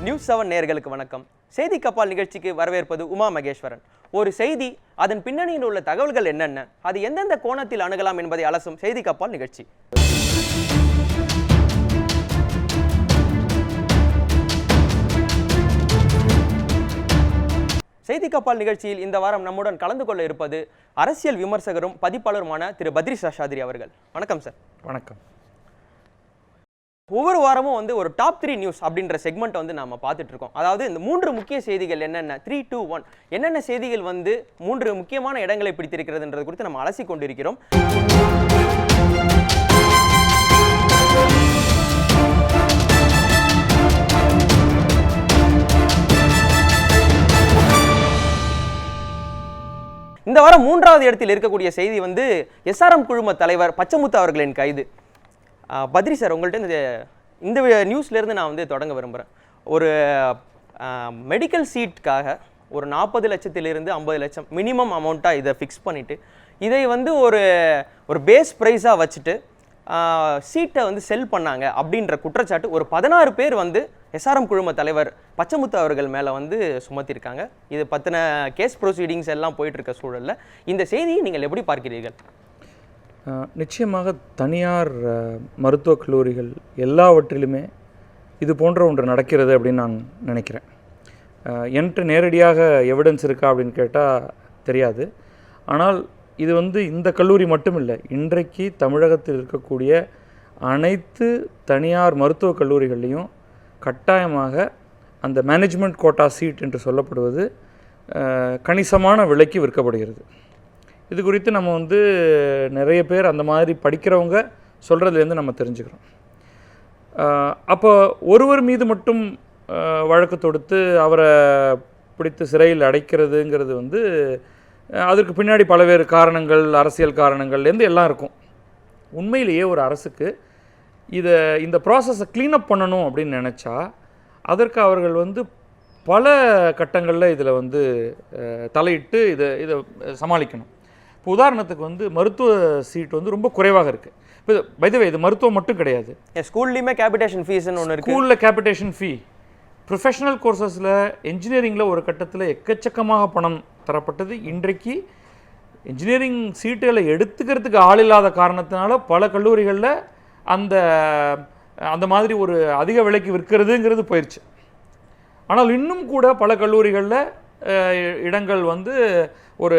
News 7 நேயர்களுக்கு வணக்கம். செய்தி கப்பால் நிகழ்ச்சிக்கு வரவேற்பது உமா மகேஸ்வரன். ஒரு செய்தி, அதன் பின்னணியில் உள்ள தகவல்கள் என்னென்ன, அது எந்தெந்த கோணத்தில் அணுகலாம் என்பதை அலசும் செய்தி கப்பால் நிகழ்ச்சி. செய்தி கப்பால் நிகழ்ச்சியில் இந்த வாரம் நம்முடன் கலந்து கொள்ள இருப்பது அரசியல் விமர்சகரும் பதிப்பாளருமான திரு பத்ரி சேஷாத்ரி அவர்கள். வணக்கம் சார். வணக்கம். ஒவ்வொரு வாரமும் ஒரு டாப் 3 நியூஸ் அப்படின்ற செக்மெண்ட் நாம பார்த்துட்டு இருக்கோம். அதாவது இந்த 3 முக்கிய செய்திகள் என்னென்ன, 3, 2, 1 என்னென்ன செய்திகள் 3 முக்கியமான இடங்களை பிடித்திருக்கிறதுன்றது குறித்து நம்ம அலசி கொண்டிருக்கிறோம். இந்த வாரம் 3வது இடத்தில் இருக்கக்கூடிய செய்தி எஸ்ஆர்எம் குழும தலைவர் பச்சமுத்து அவர்களின் கைது. பத்ரி சார், உங்கள்கிட்ட இந்த நியூஸ்லேருந்து நான் தொடங்க விரும்புகிறேன். ஒரு மெடிக்கல் சீட்டுக்காக ஒரு 40 லட்சத்திலிருந்து 50 லட்சம் மினிமம் அமௌண்ட்டாக இதை ஃபிக்ஸ் பண்ணிவிட்டு இதை ஒரு பேஸ் ப்ரைஸாக வச்சுட்டு சீட்டை செல் பண்ணாங்க அப்படின்ற குற்றச்சாட்டு ஒரு 16 பேர் எஸ்ஆர்எம் குழும தலைவர் பச்சமுத்து அவர்கள் மேலே சுமத்திருக்காங்க. இது பற்றின கேஸ் ப்ரொசீடிங்ஸ் எல்லாம் போயிட்டுருக்க சூழலில் இந்த செய்தியை நீங்கள் எப்படி பார்க்கிறீர்கள்? நிச்சயமாக தனியார் மருத்துவக் கல்லூரிகள் எல்லாவற்றிலுமே இது போன்ற ஒன்று நடக்கிறது அப்படின்னு நான் நினைக்கிறேன். என்கிட்ட நேரடியாக எவிடன்ஸ் இருக்கா அப்படின்னு கேட்டால் தெரியாது. ஆனால் இது இந்த கல்லூரி மட்டும் இல்லை, இன்றைக்கு தமிழகத்தில் இருக்கக்கூடிய அனைத்து தனியார் மருத்துவக் கல்லூரிகள்லேயும் கட்டாயமாக அந்த மேனேஜ்மெண்ட் கோட்டா சீட் என்று சொல்லப்படுவது கணிசமான விலைக்கு விற்கப்படுகிறது. இது குறித்து நம்ம நிறைய பேர் அந்த மாதிரி படிக்கிறவங்க சொல்கிறதுலேருந்து நம்ம தெரிஞ்சுக்கிறோம். அப்போ ஒருவர் மீது மட்டும் வழக்கு தொடுத்து அவரை பிடித்து சிறையில் அடைக்கிறதுங்கிறது அதற்கு பின்னாடி பல்வேறு காரணங்கள், அரசியல் காரணங்கள்லேருந்து எல்லாம் இருக்கும். உண்மையிலேயே ஒரு அரசுக்கு இந்த ப்ராசஸை க்ளீனப் பண்ணணும் அப்படின்னு நினச்சா அதற்கு அவர்கள் பல கட்டங்களில் இதில் தலையிட்டு இதை சமாளிக்கணும். இப்போ உதாரணத்துக்கு மருத்துவ சீட் ரொம்ப குறைவாக இருக்குது. இப்போ பை தி வே இது மருத்துவம் மட்டும் கிடையாது, ஸ்கூல்லையுமே கேபிடேஷன் ஃபீஸ்னு ஒன்று இருக்குது. ஸ்கூலில் கேபிடேஷன் ஃபீ, ப்ரொஃபஷனல் கோர்சஸில் இன்ஜினியரிங்கில் ஒரு கட்டத்தில் எக்கச்சக்கமாக பணம் தரப்பட்டது. இன்றைக்கு இன்ஜினியரிங் சீட்டுகளை எடுத்துக்கிறதுக்கு ஆள் இல்லாத காரணத்தினால பல கல்லூரிகளில் அந்த மாதிரி ஒரு அதிக விலைக்கு விற்கிறதுங்கிறது போயிடுச்சு. ஆனால் இன்னும் கூட பல கல்லூரிகளில் இடங்கள் ஒரு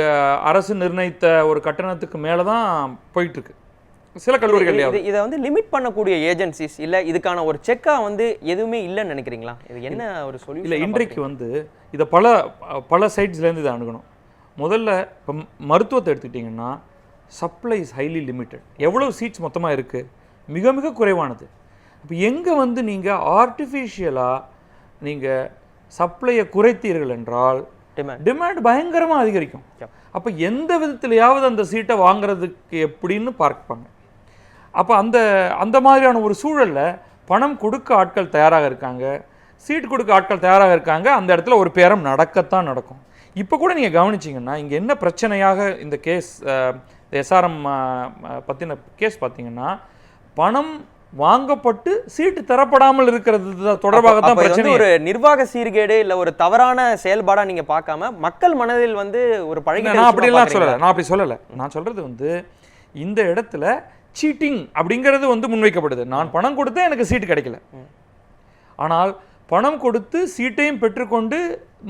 அரசு நிர்ணயித்த ஒரு கட்டணத்துக்கு மேலே தான் போயிட்டுருக்கு. சில கல்லூரிகள் இதை லிமிட் பண்ணக்கூடிய ஏஜென்சிஸ் இல்லை, இதுக்கான ஒரு செக்காக எதுவுமே இல்லைன்னு நினைக்கிறீங்களா? இது என்ன ஒரு சொல்யூஷன்? இல்லை, இன்றைக்கு இதை பல சைட்ஸ்லேருந்து இதை அணுகணும். முதல்ல இப்போ மருத்துவத்தை எடுத்துக்கிட்டிங்கன்னா சப்ளை இஸ் ஹைலி லிமிட்டட். எவ்வளோ சீட்ஸ் மொத்தமாக இருக்குது? மிக மிக குறைவானது. இப்போ எங்கே நீங்கள் ஆர்டிஃபிஷியலாக நீங்கள் சப்ளையை குறைத்தீர்கள் என்றால் டிமாண்ட் பயங்கரமாக அதிகரிக்கும். அப்போ எந்த விதத்திலையாவது அந்த சீட்டை வாங்குறதுக்கு எப்படின்னு பார்ப்பாங்க. அப்போ அந்த மாதிரியான ஒரு சூழலில் பணம் கொடுக்க ஆட்கள் தயாராக இருக்காங்க, சீட் கொடுக்க ஆட்கள் தயாராக இருக்காங்க. அந்த இடத்துல ஒரு பேரம் நடக்கத்தான் நடக்கும். இப்போ கூட நீங்கள் கவனிச்சிங்கன்னா இங்கே என்ன பிரச்சனையாக இந்த கேஸ் எஸ்ஆர்எம் பற்றின கேஸ் பார்த்தீங்கன்னா, பணம் வாங்கப்பட்டு சீட்டு தரப்படாமல் இருக்கிறது தொடர்பாக தான் பிரச்சனை. ஒரு நிர்வாக சீர்கேடு இல்லை ஒரு தவறான செயல்பாடா நீங்க பார்க்காம மக்கள் மனதில் ஒரு பழகின. நான் அப்படிலாம் சொல்லலை, நான் அப்படி சொல்லலை. நான் சொல்றது இந்த இடத்துல சீட்டிங் அப்படிங்கிறது முன்வைக்கப்படுது. நான் பணம் கொடுத்து எனக்கு சீட்டு கிடைக்கல, ஆனால் பணம் கொடுத்து சீட்டையும் பெற்றுக்கொண்டு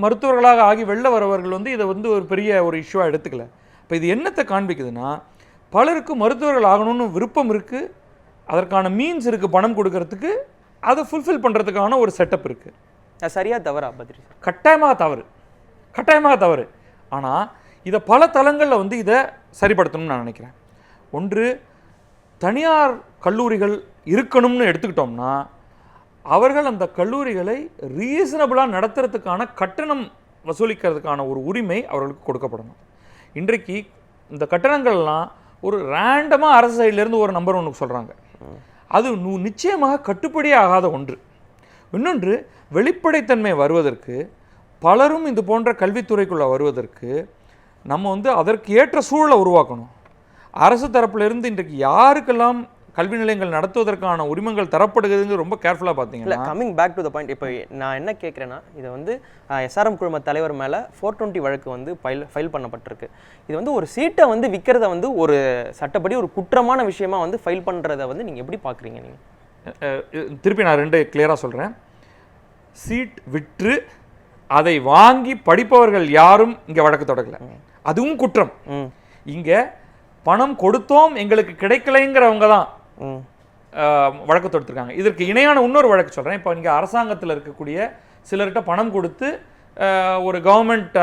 மருத்துவர்களாக ஆகி வெளில வரவர்கள் இதை ஒரு பெரிய ஒரு இஷ்யூவாக எடுத்துக்கல. இப்போ இது என்னத்தை காண்பிக்குதுன்னா, பலருக்கு மருத்துவர்கள் ஆகணும்னு விருப்பம் இருக்குது, அதற்கான மீன்ஸ் இருக்குது, பணம் கொடுக்கறதுக்கு, அதை ஃபுல்ஃபில் பண்ணுறதுக்கான ஒரு செட்டப் இருக்குது. சரியா தவறா பத்ரி? கட்டாயமாக தவறு. ஆனால் இதை பல தளங்களில் இதை சரிப்படுத்தணும்னு நான் நினைக்கிறேன். ஒன்று, தனியார் கல்லூரிகள் இருக்கணும்னு எடுத்துக்கிட்டோம்னா அவர்கள் அந்த கல்லூரிகளை ரீசனபிளாக நடத்துறதுக்கான கட்டணம் வசூலிக்கிறதுக்கான ஒரு உரிமை அவர்களுக்கு கொடுக்கப்படணும். இன்றைக்கு இந்த கட்டணங்கள்லாம் ஒரு ரேண்டமாக அரசு சைட்லேருந்து ஒரு நம்பர் ஒன்று சொல்கிறாங்க. அது நிச்சயமாக கட்டுப்படியே ஆகாத ஒன்று. இன்னொன்று, வெளிப்படைத்தன்மை வருவதற்கு, பலரும் இது போன்ற கல்வித்துறைக்குள்ளே வருவதற்கு நம்ம அதற்கு ஏற்ற சூழலை உருவாக்கணும். அரசு தரப்பிலிருந்து இன்றைக்கு யாருக்கெல்லாம் கல்வி நிலையங்கள் நடத்துவதற்கான உரிமங்கள் தரப்படுகிறதுங்க ரொம்ப கேர்ஃபுல்லாக இல்லை பார்த்தீங்கன்னா. Coming back to the point, இப்போ நான் என்ன கேட்குறேன்னா, இதை வந்து எஸ்ஆர்எம் குழும தலைவர் மேலே 420 வழக்கு வந்து ஃபைல் பண்ணப்பட்டிருக்கு. இது வந்து ஒரு சீட்டை வந்து விற்கிறத வந்து ஒரு சட்டப்படி ஒரு குற்றமான விஷயமா வந்து ஃபைல் பண்ணுறத வந்து நீங்கள் எப்படி பார்க்குறீங்க? நீங்கள் திருப்பி நான் 2 கிளியராக சொல்கிறேன். சீட் விற்று அதை வாங்கி படிப்பவர்கள் யாரும் இங்கே வழக்கு தொடங்கல, அதுவும் குற்றம். இங்கே பணம் கொடுத்தோம் எங்களுக்கு கிடைக்கலைங்கிறவங்க தான் வழக்கு தொடுத்திருக்காங்க. இதற்கு இணையான இன்னொரு வழக்கு சொல்கிறேன். இப்போ இங்கே அரசாங்கத்தில் இருக்கக்கூடிய சிலர்கிட்ட பணம் கொடுத்து ஒரு கவர்மெண்ட்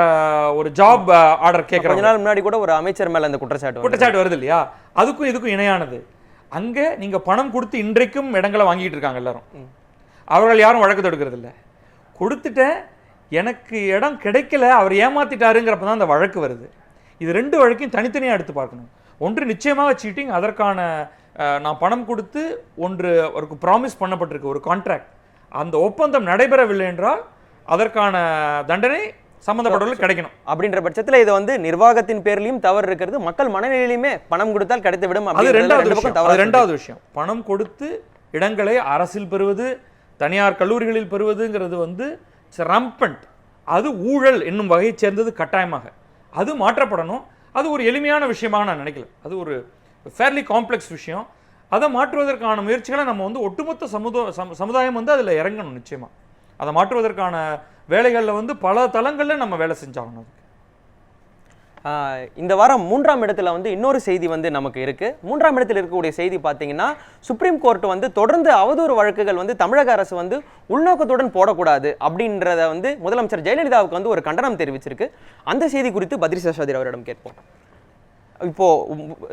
ஒரு ஜாப் ஆர்டர் கேட்குறாங்க. கொஞ்ச நாள் முன்னாடி கூட ஒரு அமைச்சர் மேலே அந்த குற்றச்சாட்டு வருது இல்லையா? அதுக்கும் இதுக்கும் இணையானது. அங்கே நீங்கள் பணம் கொடுத்து இன்றைக்கும் இடங்களை வாங்கிட்டு இருக்காங்க எல்லாரும். அவர்கள் யாரும் வழக்கு தொடுக்கிறது இல்லை. கொடுத்துட்டேன், எனக்கு இடம் கிடைக்கல, அவர் ஏமாத்திட்டாருங்கிறப்ப தான் அந்த வழக்கு வருது. இது 2 வழக்கையும் தனித்தனியாக எடுத்து பார்க்கணும். ஒன்று நிச்சயமாக சீட்டிங், அதற்கான நான் பணம் கொடுத்து அவருக்கு ப்ராமிஸ் பண்ணப்பட்டிருக்கு ஒரு கான்ட்ராக்ட், அந்த ஒப்பந்தம் நடைபெறவில்லை என்றால் அதற்கான தண்டனை சம்பந்தப்பட்டவர்களுக்கு கிடைக்கணும். அப்படின்ற பட்சத்தில் இதை வந்து நிர்வாகத்தின் பேர்லையும் தவறு இருக்கிறது, மக்கள் மனநிலையிலுமே பணம் கொடுத்தால் கிடைத்து விடும். அது ரெண்டாவது விஷயம். பணம் கொடுத்து இடங்களை அரசில் பெறுவது, தனியார் கல்லூரிகளில் பெறுவதுங்கிறது வந்து ரம்பண்ட், அது ஊழல் என்னும் வகையை சேர்ந்தது. கட்டாயமாக அது மாற்றப்படணும். அது ஒரு எளிமையான விஷயமாக நான் நினைக்கல. அது ஒரு ஃபேர்லி காம்ப்ளெக்ஸ் விஷயம். அதை மாற்றுவதற்கான முயற்சிகளை நம்ம வந்து ஒட்டுமொத்த சமுதாயம் வந்து அதில் இறங்கணும். நிச்சயமாக அதை மாற்றுவதற்கான வேலைகளில் வந்து பல தளங்களில் நம்ம வேலை செஞ்சாகணும். இந்த வாரம் 3ஆம் இடத்துல வந்து இன்னொரு செய்தி வந்து நமக்கு இருக்கு. 3ஆம் இடத்தில் இருக்கக்கூடிய செய்தி பார்த்தீங்கன்னா, சுப்ரீம் கோர்ட் வந்து தொடர்ந்து அவதூறு வழக்குகள் வந்து தமிழக அரசு வந்து உள்நோக்கத்துடன் போடக்கூடாது அப்படின்றத வந்து முதலமைச்சர் ஜெயலலிதாவுக்கு வந்து ஒரு கண்டனம் தெரிவிச்சிருக்கு. அந்த செய்தி குறித்து பத்ரி சேஷாத்ரி அவரிடம் கேட்போம். இப்போ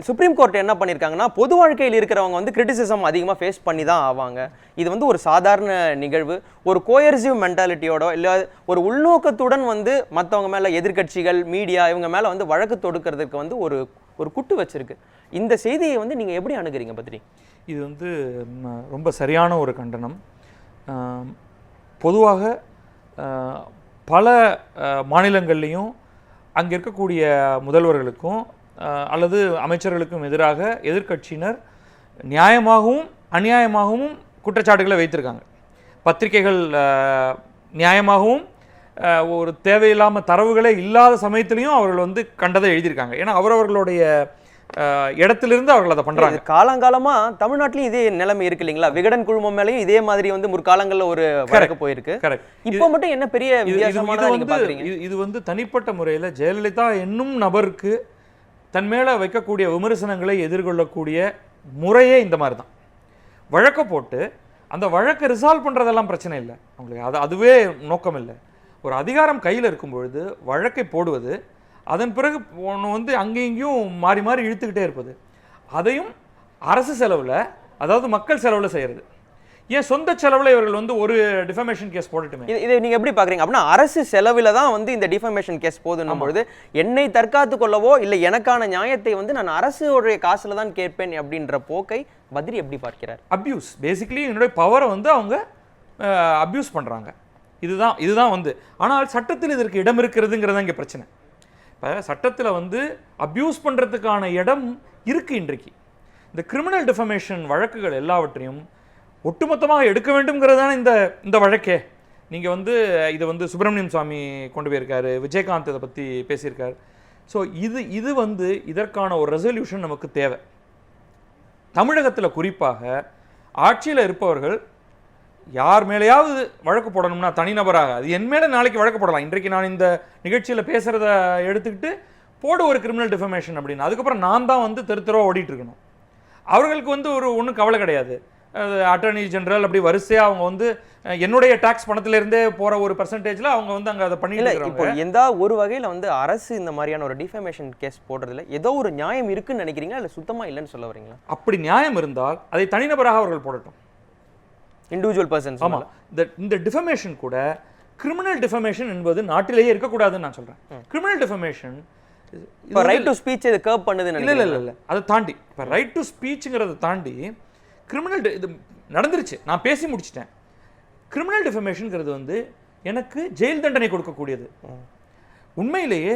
சுப்ரீம் கோர்ட் என்ன பண்ணியிருக்காங்கன்னா, பொது வாழ்க்கையில் இருக்கிறவங்க வந்து கிரிட்டிசிசம் அதிகமாக ஃபேஸ் பண்ணி தான் ஆவாங்க. இது வந்து ஒரு சாதாரண நிகழ்வு. ஒரு கோயர்சிவ் மென்டாலிட்டியோட இல்லை ஒரு உள்நோக்கத்துடன் வந்து மற்றவங்க மேலே எதிர்கட்சிகள், மீடியா இவங்க மேலே வந்து வழக்கு தொடுக்கிறதுக்கு வந்து ஒரு குட்டு வச்சிருக்கு. இந்த செய்தியை வந்து நீங்கள் எப்படி அணுகிறீங்க பத்ரி? இது வந்து ரொம்ப சரியான ஒரு கண்டனம். பொதுவாக பல மாநிலங்கள்லேயும் அங்கே இருக்கக்கூடிய முதல்வர்களுக்கும் அல்லது அமைச்சர்களுக்கும் எதிராக எதிர்க்கட்சியினர் நியாயமாகவும் அநியாயமாகவும் குற்றச்சாட்டுகளை வைத்திருக்காங்க. பத்திரிகைகள் நியாயமாகவும் ஒரு தேவையில்லாமல் தரவுகளே இல்லாத சமயத்திலையும் அவர்கள் வந்து கண்டதை எழுதியிருக்காங்க. ஏன்னா அவரவர்களுடைய இடத்திலிருந்து அவர்கள் அதை பண்றாங்க. காலங்காலமா தமிழ்நாட்டிலும் இதே நிலைமை இருக்கு இல்லைங்களா? விகடன் குழுமம் மேலேயும் இதே மாதிரி வந்து முற்காலங்களில் ஒரு வழக்கு போயிருக்கு. இப்போ மட்டும் என்ன பெரிய இது வந்து தனிப்பட்ட முறையில் ஜெயலலிதா என்னும் நபருக்கு தன் மேலே வைக்கக்கூடிய விமர்சனங்களை எதிர்கொள்ளக்கூடிய முறையே இந்த மாதிரி தான். வழக்கை போட்டு அந்த வழக்கை ரிசால்வ் பண்ணுறதெல்லாம் பிரச்சனை இல்லை அவங்களுக்கு, அதுவே நோக்கம் இல்லை. ஒரு அதிகாரம் கையில் இருக்கும் பொழுது வழக்கை போடுவது, அதன் பிறகு ஒன்று வந்து அங்கேயும் இங்கேயும் மாறி மாறி இழுத்துக்கிட்டே இருப்பது, அதையும் அரசு செலவில், அதாவது மக்கள் செலவில் செய்கிறது. ஏன் சொந்த செலவில் இவர்கள் வந்து ஒரு டிஃபமேஷன் கேஸ் போட்டுட்டுமே. இதை நீங்கள் எப்படி பார்க்குறீங்க? அப்படின்னா அரசு செலவில் தான் வந்து இந்த டிஃபமேஷன் கேஸ் போதுன்னும் பொழுது என்னை தற்காத்து கொள்ளவோ இல்லை எனக்கான நியாயத்தை வந்து நான் அரசுடைய காசில் தான் கேட்பேன் அப்படின்ற போக்கை பத்ரி எப்படி பார்க்கிறார்? அப்யூஸ், பேசிக்கலி என்னுடைய பவரை வந்து அவங்க அப்யூஸ் பண்ணுறாங்க. இதுதான் வந்து. ஆனால் சட்டத்தில் இதற்கு இடம் இருக்கிறதுங்கிறதா இங்கே பிரச்சனை. இப்போ சட்டத்தில் வந்து அப்யூஸ் பண்ணுறதுக்கான இடம் இருக்குது. இன்றைக்கு இந்த கிரிமினல் டிஃபமேஷன் வழக்குகள் எல்லாவற்றையும் ஒட்டுமொத்தமாக எடுக்க வேண்டும்ங்கிறதான இந்த வழக்கே. நீங்கள் வந்து இதை வந்து சுப்பிரமணியம் சுவாமி கொண்டு போயிருக்காரு, விஜயகாந்த் இதை பற்றி பேசியிருக்காரு. ஸோ இது வந்து இதற்கான ஒரு ரெசல்யூஷன் நமக்கு தேவை. தமிழகத்தில் குறிப்பாக ஆட்சியில் இருப்பவர்கள் யார் மேலேயாவது வழக்கு போடணும்னா தனிநபராக, அது என் மேலே நாளைக்கு வழக்கு போடலாம். இன்றைக்கு நான் இந்த நிகழ்ச்சியில் பேசுகிறத எடுத்துக்கிட்டு போடு ஒரு கிரிமினல் டிஃபமேஷன் அப்படின்னு, அதுக்கப்புறம் நான் தான் வந்து தெருத்தரவாக ஓடிட்டு இருக்கணும். அவர்களுக்கு வந்து ஒன்றும் கவலை கிடையாது. அட்டர்னி ஜெனரல் அப்படி வரிசையாக அவங்க வந்து என்னுடைய டாக்ஸ் பணத்திலிருந்தே போகிற ஒரு பர்சன்டேஜில் அவங்க வந்து அங்கே அதை பண்ணிட்டு. இப்போ எந்த ஒரு வகையில் வந்து அரசு இந்த மாதிரியான ஒரு டிஃபமேஷன் கேஸ் போடுறதுல ஏதோ ஒரு நியாயம் இருக்குன்னு நினைக்கிறீங்களா, இல்லை சுத்தமாக இல்லைன்னு சொல்ல வரீங்களா? அப்படி நியாயம் இருந்தால் அதை தனிநபராக அவர்கள் போடட்டும், இண்டிவிஜுவல் பர்சன்ஸ். ஆமாம், இந்த டிஃபமேஷன் கூட கிரிமினல் டிஃபமேஷன் என்பது நாட்டிலேயே இருக்கக்கூடாதுன்னு நான் சொல்கிறேன். கிரிமினல் டிஃபமேஷன் இப்போ ரைட் டு ஸ்பீச் இது கர்வ் பண்ணுதுன்னு இல்லை, அதை தாண்டி இப்போ ரைட் டு ஸ்பீச்சுங்கிறத தாண்டி கிரிமினல் இது நடந்துருச்சு, நான் பேசி முடிச்சிட்டேன். கிரிமினல் டிஃபமேஷன்ங்கிறது வந்து எனக்கு ஜெயில் தண்டனை கொடுக்கக்கூடியது. உண்மையிலேயே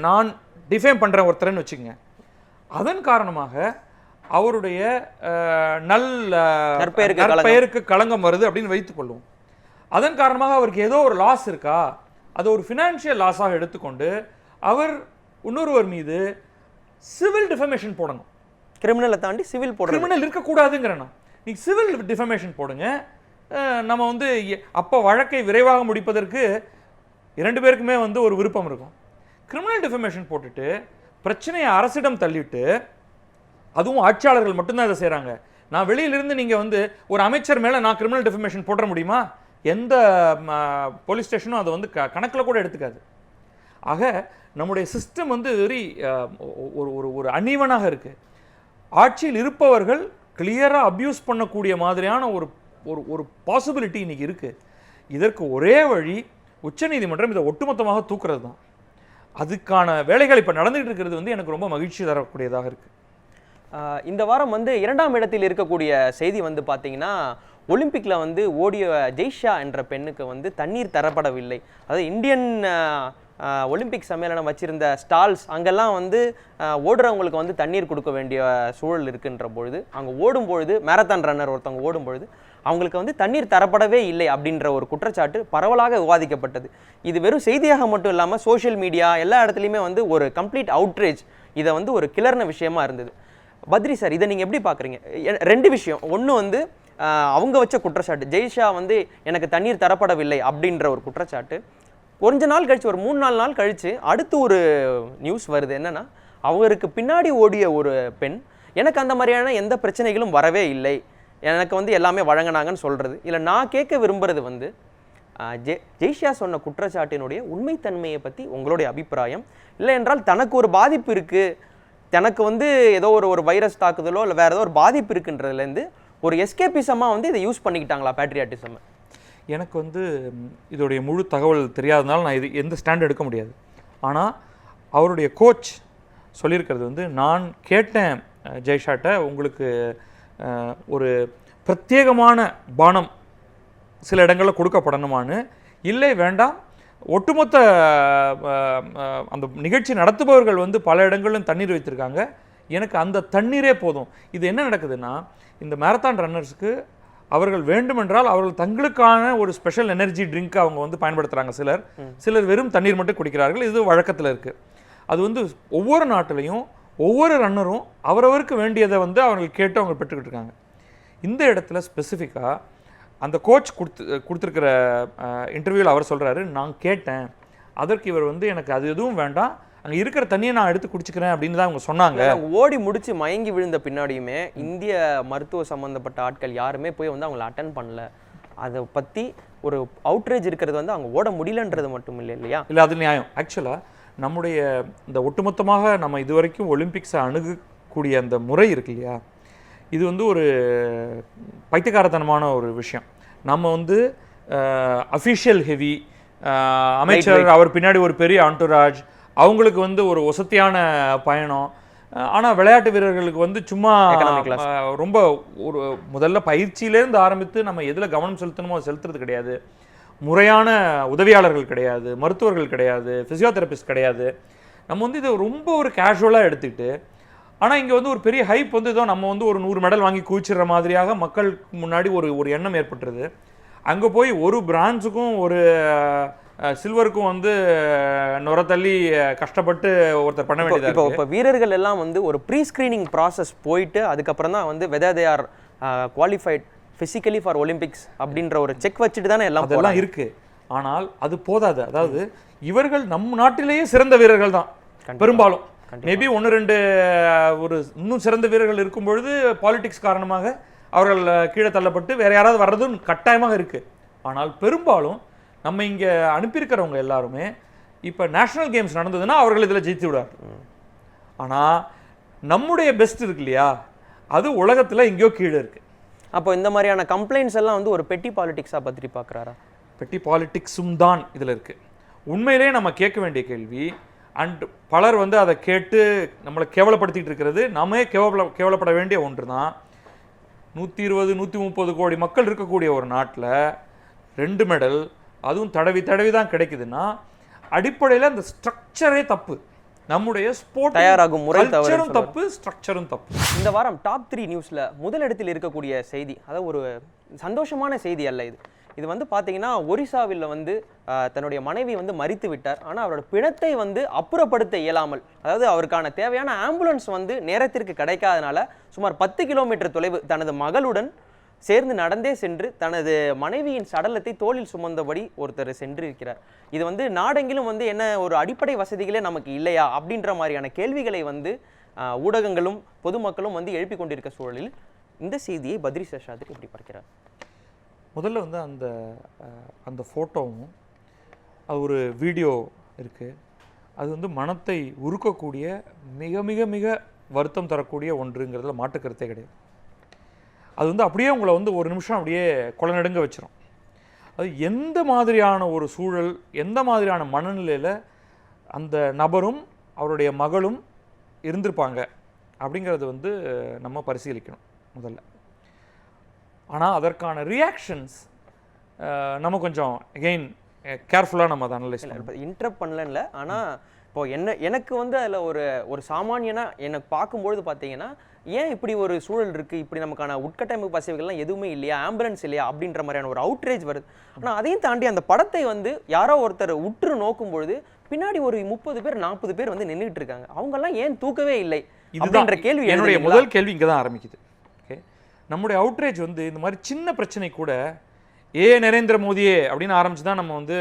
நான் டிஃபேம் பண்ணுறேன் ஒருத்தரன்னு வச்சுக்கோங்க, அதன் காரணமாக அவருடைய நற்பெயருக்கு களங்கம் வருது அப்படின்னு வைத்துக் கொள்வோம். அதன் காரணமாக அவருக்கு ஏதோ ஒரு லாஸ் இருக்கா, அது ஒரு ஃபினான்ஷியல் லாஸாக எடுத்துக்கொண்டு அவர் இன்னொருவர் மீது சிவில் டிஃபமேஷன் போடணும். கிரிமினலை தாண்டி சிவில் போடணும். கிரிமினல் இருக்கக்கூடாதுங்கிறேன். நீங்கள் சிவில் டிஃபமேஷன் போடுங்க. நம்ம வந்து அப்போ வழக்கை விரைவாக முடிப்பதற்கு 2 பேருக்குமே வந்து ஒரு விருப்பம் இருக்கும். கிரிமினல் டிஃபமேஷன் போட்டுட்டு பிரச்சனையை அரசிடம் தள்ளிட்டு, அதுவும் ஆட்சியாளர்கள் மட்டும்தான் இதை செய்கிறாங்க. நான் வெளியிலிருந்து நீங்கள் வந்து ஒரு அமைச்சர் மேலே நான் கிரிமினல் டிஃபமேஷன் போட முடியுமா? எந்த போலீஸ் ஸ்டேஷனும் அதை வந்து கணக்கில் கூட எடுத்துக்காது. ஆக நம்முடைய சிஸ்டம் வந்து வெரி ஒரு அன்ஈவனாக இருக்குது. ஆட்சியில் இருப்பவர்கள் கிளியராக அப்யூஸ் பண்ணக்கூடிய மாதிரியான ஒரு பாசிபிலிட்டி இன்னைக்கு இருக்குது. இதற்கு ஒரே வழி உச்சநீதிமன்றம் இதை ஒட்டுமொத்தமாக தூக்குறது தான். அதுக்கான வேலைகள் இப்போ நடந்துகிட்டு இருக்கிறது வந்து எனக்கு ரொம்ப மகிழ்ச்சி தரக்கூடியதாக இருக்குது. இந்த வாரம் வந்து 2ஆம் இடத்தில் இருக்கக்கூடிய செய்தி வந்து பார்த்தீங்கன்னா, ஒலிம்பிக்கில் வந்து ஓடிய ஜெய்ஷா என்ற பெண்ணுக்கு வந்து தண்ணீர் தரப்படவில்லை. அதாவது இந்தியன் ஒலிம்பிக் சம்மேளனம் வச்சிருந்த ஸ்டால்ஸ் அங்கெல்லாம் வந்து ஓடுறவங்களுக்கு வந்து தண்ணீர் கொடுக்க வேண்டிய சூழல் இருக்குன்ற பொழுது, அங்கே ஓடும்பொழுது மேரத்தான் ரன்னர் ஒருத்தவங்க ஓடும்பொழுது அவங்களுக்கு வந்து தண்ணீர் தரப்படவே இல்லை அப்படின்ற ஒரு குற்றச்சாட்டு பரவலாக விவாதிக்கப்பட்டது. இது வெறும் செய்தியாக மட்டும் இல்லாமல் சோஷியல் மீடியா எல்லா இடத்துலையுமே வந்து ஒரு கம்ப்ளீட் அவுட்ரேஜ், இதை வந்து ஒரு கிளர்ன விஷயமா இருந்தது. பத்ரி சார், இதை நீங்கள் எப்படி பார்க்குறீங்க? 2 விஷயம். ஒன்று வந்து அவங்க வச்ச குற்றச்சாட்டு, ஜெய்ஷா வந்து எனக்கு தண்ணீர் தரப்படவில்லை அப்படின்ற ஒரு குற்றச்சாட்டு. கொஞ்ச நாள் கழிச்சு, ஒரு 3-4 நாள் கழிச்சு அடுத்து ஒரு நியூஸ் வருது. என்னன்னா, அவருக்கு பின்னாடி ஓடிய ஒரு பெண் எனக்கு அந்த மாதிரியான எந்த பிரச்சனைகளும் வரவே இல்லை, எனக்கு வந்து எல்லாமே வழங்கினாங்கன்னு சொல்கிறது. இல்லை, நான் கேட்க விரும்புகிறது வந்து ஜெய்ஷா சொன்ன குற்றச்சாட்டினுடைய உண்மைத்தன்மையை பற்றி உங்களுடைய அபிப்பிராயம். இல்லை என்றால் தனக்கு ஒரு பாதிப்பு இருக்குது, தனக்கு வந்து ஏதோ ஒரு வைரஸ் தாக்குதலோ இல்லை வேறு ஏதோ ஒரு பாதிப்பு இருக்குன்றதுலேருந்து ஒரு எஸ்கேபிசமாக வந்து இதை யூஸ் பண்ணிக்கிட்டாங்களா பேட்ரியாட்டிசம்? எனக்கு வந்து இதோடைய முழு தகவல் தெரியாதனால நான் இது எந்த ஸ்டாண்ட் எடுக்க முடியாது. ஆனால் அவருடைய கோச் சொல்லியிருக்கிறது வந்து, நான் கேட்டேன் ஜெய்ஷாட்ட, உங்களுக்கு ஒரு பிரத்யேகமான பானம் சில இடங்களில் கொடுக்கப்படணுமான்னு. இல்லை, வேண்டாம், ஒட்டுமொத்த அந்த நிகழ்ச்சி நடத்துபவர்கள் வந்து பல இடங்களிலும் தண்ணீர் வைத்திருக்காங்க, எனக்கு அந்த தண்ணீரே போதும். இது என்ன நடக்குதுன்னா, இந்த மேரத்தான் ரன்னர்ஸுக்கு அவர்கள் வேண்டுமென்றால் அவர்கள் தங்களுக்கான ஒரு ஸ்பெஷல் எனர்ஜி ட்ரிங்க் அவங்க வந்து பயன்படுத்துகிறாங்க. சிலர் வெறும் தண்ணீர் மட்டும் குடிக்கிறார்கள். இது வழக்கத்தில் இருக்குது. அது வந்து ஒவ்வொரு நாட்டிலையும் ஒவ்வொரு ரன்னரும் அவரவருக்கு வேண்டியதை வந்து அவர்கள் கேட்டு அவங்க பெற்றுக்கிட்டு இருக்காங்க. இந்த இடத்துல ஸ்பெசிஃபிக்காக அந்த கோச் கொடுத்துருக்கிற இன்டர்வியூவில் அவர் சொல்கிறாரு, நான் கேட்டேன், அதற்கு இவர் வந்து எனக்கு அது எதுவும் வேண்டாம், அங்கே இருக்கிற தண்ணியை நான் எடுத்து குடிச்சிக்கிறேன் அப்படின்னு தான் அவங்க சொன்னாங்க. ஓடி முடிச்சு மயங்கி விழுந்த பின்னாடியுமே இந்திய மருத்துவ சம்மந்தப்பட்ட ஆட்கள் யாருமே போய் வந்து அவங்கள அட்டன் பண்ணல. அதை பற்றி ஒரு அவுட்ரேஜ் இருக்கிறது வந்து அவங்க ஓட முடியலன்றது மட்டும் இல்லை இல்லையா? இல்லை, அது நியாயம். ஆக்சுவலாக நம்முடைய இந்த ஒட்டுமொத்தமாக நம்ம இதுவரைக்கும் ஒலிம்பிக்ஸை அணுகக்கூடிய அந்த முறை இருக்கு இல்லையா, இது வந்து ஒரு பைத்தியக்காரத்தனமான ஒரு விஷயம். நம்ம வந்து அஃபிஷியல் ஹெவி அமைச்சர், அவர் பின்னாடி ஒரு பெரிய ஆண்டோராஜ், அவங்களுக்கு வந்து ஒரு வசதியான பயணம். ஆனால் விளையாட்டு வீரர்களுக்கு வந்து சும்மா ரொம்ப ஒரு முதல்ல பயிற்சியிலேருந்து ஆரம்பித்து நம்ம எதில் கவனம் செலுத்தணுமோ செலுத்துறது கிடையாது. முறையான உதவியாளர்கள் கிடையாது, மருத்துவர்கள் கிடையாது, ஃபிசியோதெரபிஸ்ட் கிடையாது. நம்ம வந்து இதை ரொம்ப ஒரு கேஷுவலாக எடுத்துக்கிட்டு, ஆனால் இங்கே வந்து ஒரு பெரிய ஹைப் வந்து ஏதோ நம்ம வந்து ஒரு 100 மெடல் வாங்கி குவிச்சிடுற மாதிரியாக மக்களுக்கு முன்னாடி ஒரு எண்ணம் ஏற்பட்டுருது. அங்கே போய் ஒரு பிரான்ஸுக்கும் ஒரு சில்வருக்கும் வந்து நுர தள்ளி கஷ்டப்பட்டு ஒருத்தர் பண்ண வேண்டியது. இப்போ வீரர்கள் எல்லாம் வந்து ஒரு ப்ரீ ஸ்க்ரீனிங் ப்ராசஸ் போயிட்டு அதுக்கப்புறம் தான் வந்து whether they are qualified physically for Olympics அப்படின்ற ஒரு செக் வச்சுட்டு தானே எல்லாம் அதெல்லாம் இருக்குது. ஆனால் அது போதாது. அதாவது இவர்கள் நம் நாட்டிலேயே சிறந்த வீரர்கள் தான் பெரும்பாலும். மேபி 1-2 ஒரு இன்னும் சிறந்த வீரர்கள் இருக்கும் பொழுது பாலிடிக்ஸ் காரணமாக அவர்கள் கீழே தள்ளப்பட்டு வேற யாராவது வர்றதும் கட்டாயமாக இருக்குது. ஆனால் பெரும்பாலும் நம்ம இங்கே அனுப்பியிருக்கிறவங்க எல்லாருமே இப்போ நேஷனல் கேம்ஸ் நடந்ததுன்னா அவர்கள் இதில் ஜெயித்து விடாது. ஆனால் நம்முடைய பெஸ்ட் இருக்கு இல்லையா, அது உலகத்தில் எங்கேயோ கீழே இருக்குது. அப்போ இந்த மாதிரியான கம்ப்ளைண்ட்ஸ் எல்லாம் வந்து ஒரு பெட்டி பாலிடிக்ஸாக பற்றி பார்க்குறாரா? பெட்டி பாலிடிக்ஸும் தான் இதில் இருக்குது. உண்மையிலே நம்ம கேட்க வேண்டிய கேள்வி, அண்ட் பலர் வந்து அதை கேட்டு நம்மளை கேவலப்படுத்திகிட்டு இருக்கிறது நாமே கேவலப்பட வேண்டிய ஒன்று தான். 120-130 கோடி மக்கள் இருக்கக்கூடிய ஒரு நாட்டில் 2 மெடல், அதுவும் தடவி தான் கிடைக்குதுன்னா அடிப்படையில் அந்த ஸ்ட்ரக்சரே தப்பு. நம்முடைய ஸ்போர்ட் தயாராகும் முறை கல்ச்சரும் தப்பு, ஸ்ட்ரக்சரும் தப்பு. இந்த வாரம் டாப் 3 நியூஸ்ல முதலிடத்தில் இருக்கக்கூடிய செய்தி, அதாவது ஒரு சந்தோஷமான செய்தி அல்ல இது. இது வந்து பார்த்தீங்கன்னா ஒரிசாவில் வந்து தன்னுடைய மனைவி வந்து மரித்து விட்டார். ஆனால் அவரோட பிணத்தை வந்து அப்புறப்படுத்த இயலாமல், அதாவது அவருக்கான தேவையான ஆம்புலன்ஸ் வந்து நேரத்திற்கு கிடைக்காதனால சுமார் 10 கிலோமீட்டர் தொலைவு தனது மகளுடன் சேர்ந்து நடந்தே சென்று தனது மனைவியின் சடலத்தை தோளில் சுமந்தபடி ஒருத்தர் சென்று இருக்கிறார். இது வந்து நாடெங்கிலும் வந்து என்ன ஒரு அடிப்படை வசதிகளே நமக்கு இல்லையா அப்படின்ற மாதிரியான கேள்விகளை வந்து ஊடகங்களும் பொதுமக்களும் வந்து எழுப்பி கொண்டிருக்க சூழலில் இந்த செய்தியை பத்ரி சேஷாத்ரி எப்படி பார்க்கிறார்? முதல்ல வந்து அந்த ஃபோட்டோவும் அது ஒரு வீடியோ இருக்குது. அது வந்து மனத்தை உருக்கக்கூடிய மிக மிக மிக வருத்தம் தரக்கூடிய ஒன்றுங்கிறதுல மாற்றுக்கருத்தே கிடையாது. அது வந்து அப்படியே உங்களை வந்து ஒரு நிமிஷம் அப்படியே கொலநடுங்க வச்சிடும். அது எந்த மாதிரியான ஒரு சூழல், எந்த மாதிரியான மனநிலையில் அந்த நபரும் அவருடைய மகளும் இருந்திருப்பாங்க அப்படிங்கிறது வந்து நம்ம பரிசீலிக்கணும் முதல்ல. ஆனால் அதற்கான ரியாக்ஷன்ஸ் நம்ம கொஞ்சம் எகெயின் கேர்ஃபுல்லாக நம்ம அதை அனலைஸ் பண்ணலாம். இன்டரப்ட் பண்ணல. ஆனால் இப்போ எனக்கு வந்து அதில் ஒரு சாமானியனாக எனக்கு பார்க்கும்பொழுது பார்த்தீங்கன்னா, ஏன் இப்படி ஒரு சூழல் இருக்குது, இப்படி நமக்கான உட்கட்டமைப்பு வசதிகள்லாம் எதுவுமே இல்லையா, ஆம்புலன்ஸ் இல்லையா அப்படின்ற மாதிரியான ஒரு அவுட்ரேஜ் வருது. ஆனால் அதையும் தாண்டி அந்த படத்தை வந்து யாரோ ஒருத்தர் உற்று நோக்கும்பொழுது பின்னாடி ஒரு 30 பேர் 40 பேர் வந்து நின்றுட்டு இருக்காங்க. அவங்கெல்லாம் ஏன் தூக்கவே இல்லை அப்படின்ற கேள்வி என்னுடைய முதல் கேள்வி இங்கே தான் ஆரம்பிக்குது. ஓகே, நம்முடைய அவுட்ரேஜ் வந்து இந்த மாதிரி சின்ன பிரச்சனை கூட நரேந்திர மோடியே அப்படின்னு ஆரம்பிச்சு தான் நம்ம வந்து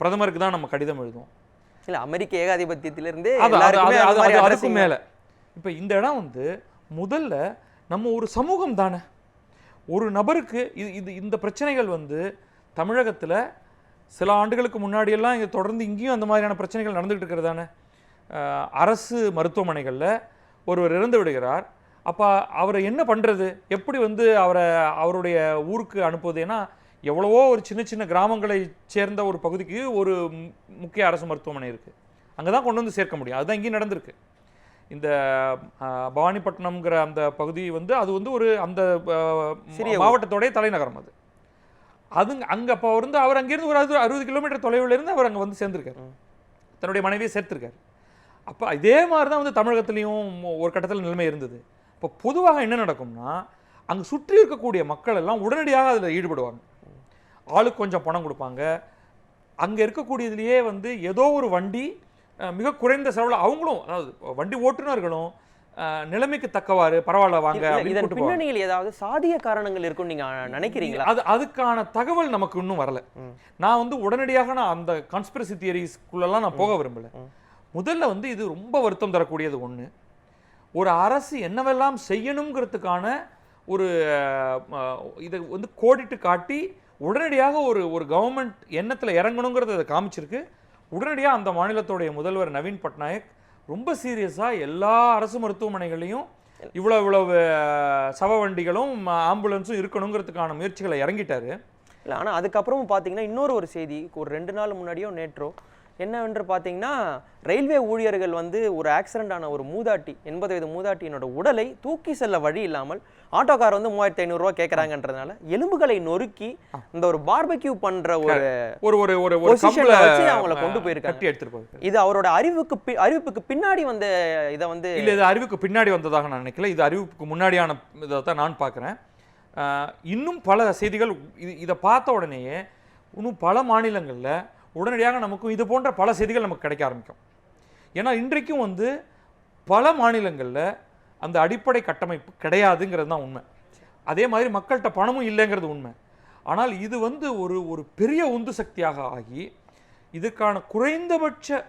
பிரதமருக்கு தான் நம்ம கடிதம் எழுதுவோம். இல்லை, அமெரிக்க ஏகாதிபத்தியத்திலிருந்து அதுக்கும் மேலே இப்போ இந்த இடம் வந்து முதல்ல நம்ம ஒரு சமூகம் தானே. ஒரு நபருக்கு இந்த பிரச்சனைகள் வந்து தமிழகத்தில் சில ஆண்டுகளுக்கு முன்னாடியெல்லாம் இங்கே தொடர்ந்து இங்கேயும் அந்த மாதிரியான பிரச்சனைகள் நடந்துகிட்டு இருக்கிறது தானே. அரசு மருத்துவமனைகளில் ஒருவர் இறந்து விடுகிறார். அப்போ அவரை என்ன பண்ணுறது, எப்படி வந்து அவருடைய ஊருக்கு அனுப்புவது? ஏன்னா எவ்வளவோ ஒரு சின்ன சின்ன கிராமங்களை சேர்ந்த ஒரு பகுதிக்கு ஒரு முக்கிய அரசு மருத்துவமனை இருக்குது, அங்கே தான் கொண்டு வந்து சேர்க்க முடியும். அதுதான் இங்கேயும் நடந்திருக்கு. இந்த பவானிப்பட்டினம்ங்கிற அந்த பகுதி வந்து அது வந்து ஒரு அந்த மாவட்டத்தோடைய தலைநகரம். அது அங்கே அப்போ வந்து அவர் அங்கேருந்து ஒரு 60 கிலோமீட்டர் தொலைவில் இருந்து அவர் அங்கே வந்து சேர்ந்துருக்காரு, தன்னுடைய மனைவியை சேர்த்துருக்காரு. அப்போ இதே மாதிரி தான் வந்து தமிழகத்துலேயும் ஒரு கட்டத்தில் நிலைமை இருந்தது. இப்போ பொதுவாக என்ன நடக்கும்னா, அங்கே சுற்றி இருக்கக்கூடிய மக்கள் எல்லாம் உடனடியாக அதில் ஈடுபடுவாங்க. ஆளுக்கு கொஞ்சம் பணம் கொடுப்பாங்க. அங்கே இருக்கக்கூடியதுலேயே வந்து ஏதோ ஒரு வண்டி மிக குறைந்த செலவில் அவங்களும், அதாவது வண்டி ஓட்டுநர்களும் நிலைமைக்கு தக்கவாறு பரவாயில்ல வாங்க. இதன் பின்னணியில் ஏதாவது சாதிய காரணங்கள் இருக்குன்னு நீங்க நினைக்கிறீங்களா? அதுக்கான தகவல் நமக்கு இன்னும் வரல. நான் வந்து உடனடியாக அந்த கான்ஸ்பிரசி தியரிஸ்குள்ளெல்லாம் நான் போக விரும்பல. முதல்ல வந்து இது ரொம்ப வருத்தம் தரக்கூடியது ஒன்று. ஒரு அரசு என்னவெல்லாம் செய்யணுங்கிறதுக்கான ஒரு இதை வந்து கோடிட்டு காட்டி உடனடியாக ஒரு கவர்மெண்ட் எண்ணத்தில் இறங்கணுங்கிறத அதை காமிச்சிருக்கு. உடனடியாக அந்த மாநிலத்துடைய முதல்வர் நவீன் பட்நாயக் ரொம்ப சீரியஸாக எல்லா அரசு மருத்துவமனைகளையும் இவ்வளவு சவ வண்டிகளும் ஆம்புலன்ஸும் இருக்கணுங்கிறதுக்கான முயற்சிகளை இறங்கிட்டாரு. இல்லை, ஆனால் அதுக்கப்புறமும் பார்த்தீங்கன்னா இன்னொரு செய்தி ஒரு 2 நாள் முன்னாடியோ நேற்றோ என்னவென்று பார்த்தீங்கன்னா, ரயில்வே ஊழியர்கள் வந்து ஒரு ஆக்சிடென்ட் ஆன ஒரு மூதாட்டி, 80 வயது மூதாட்டியினோட உடலை தூக்கி செல்ல வழி இல்லாமல் ஆட்டோக்கார் வந்து 3500 ரூபா கேட்குறாங்கன்றதுனால எலும்புகளை நொறுக்கி இந்த ஒரு பார்பெக்யூ பண்ற ஒரு பொசிஷன்ல வச்சு அவங்கள கொண்டு போயிருக்காங்க. இது அவரோட அறிவிப்புக்கு பின்னாடி வந்த இதை வந்து இல்லை, இது அறிவுக்கு பின்னாடி வந்ததாக நான் நினைக்கல. இது அறிவிப்புக்கு முன்னாடியான இதை தான் நான் பார்க்குறேன். இன்னும் பல செய்திகள் இதை பார்த்த உடனேயே இன்னும் பல மாநிலங்களில் உடனடியாக நமக்கும் இது போன்ற பல செய்திகள் நமக்கு கிடைக்க ஆரம்பிக்கும். ஏன்னா இன்றைக்கும் வந்து பல மாநிலங்களில் அந்த அடிப்படை கட்டமைப்பு கிடையாதுங்கிறது தான் உண்மை. அதே மாதிரி மக்கள்கிட்ட பணமும் இல்லைங்கிறது உண்மை. ஆனால் இது வந்து ஒரு பெரிய உந்து சக்தியாக ஆகி இதுக்கான குறைந்தபட்ச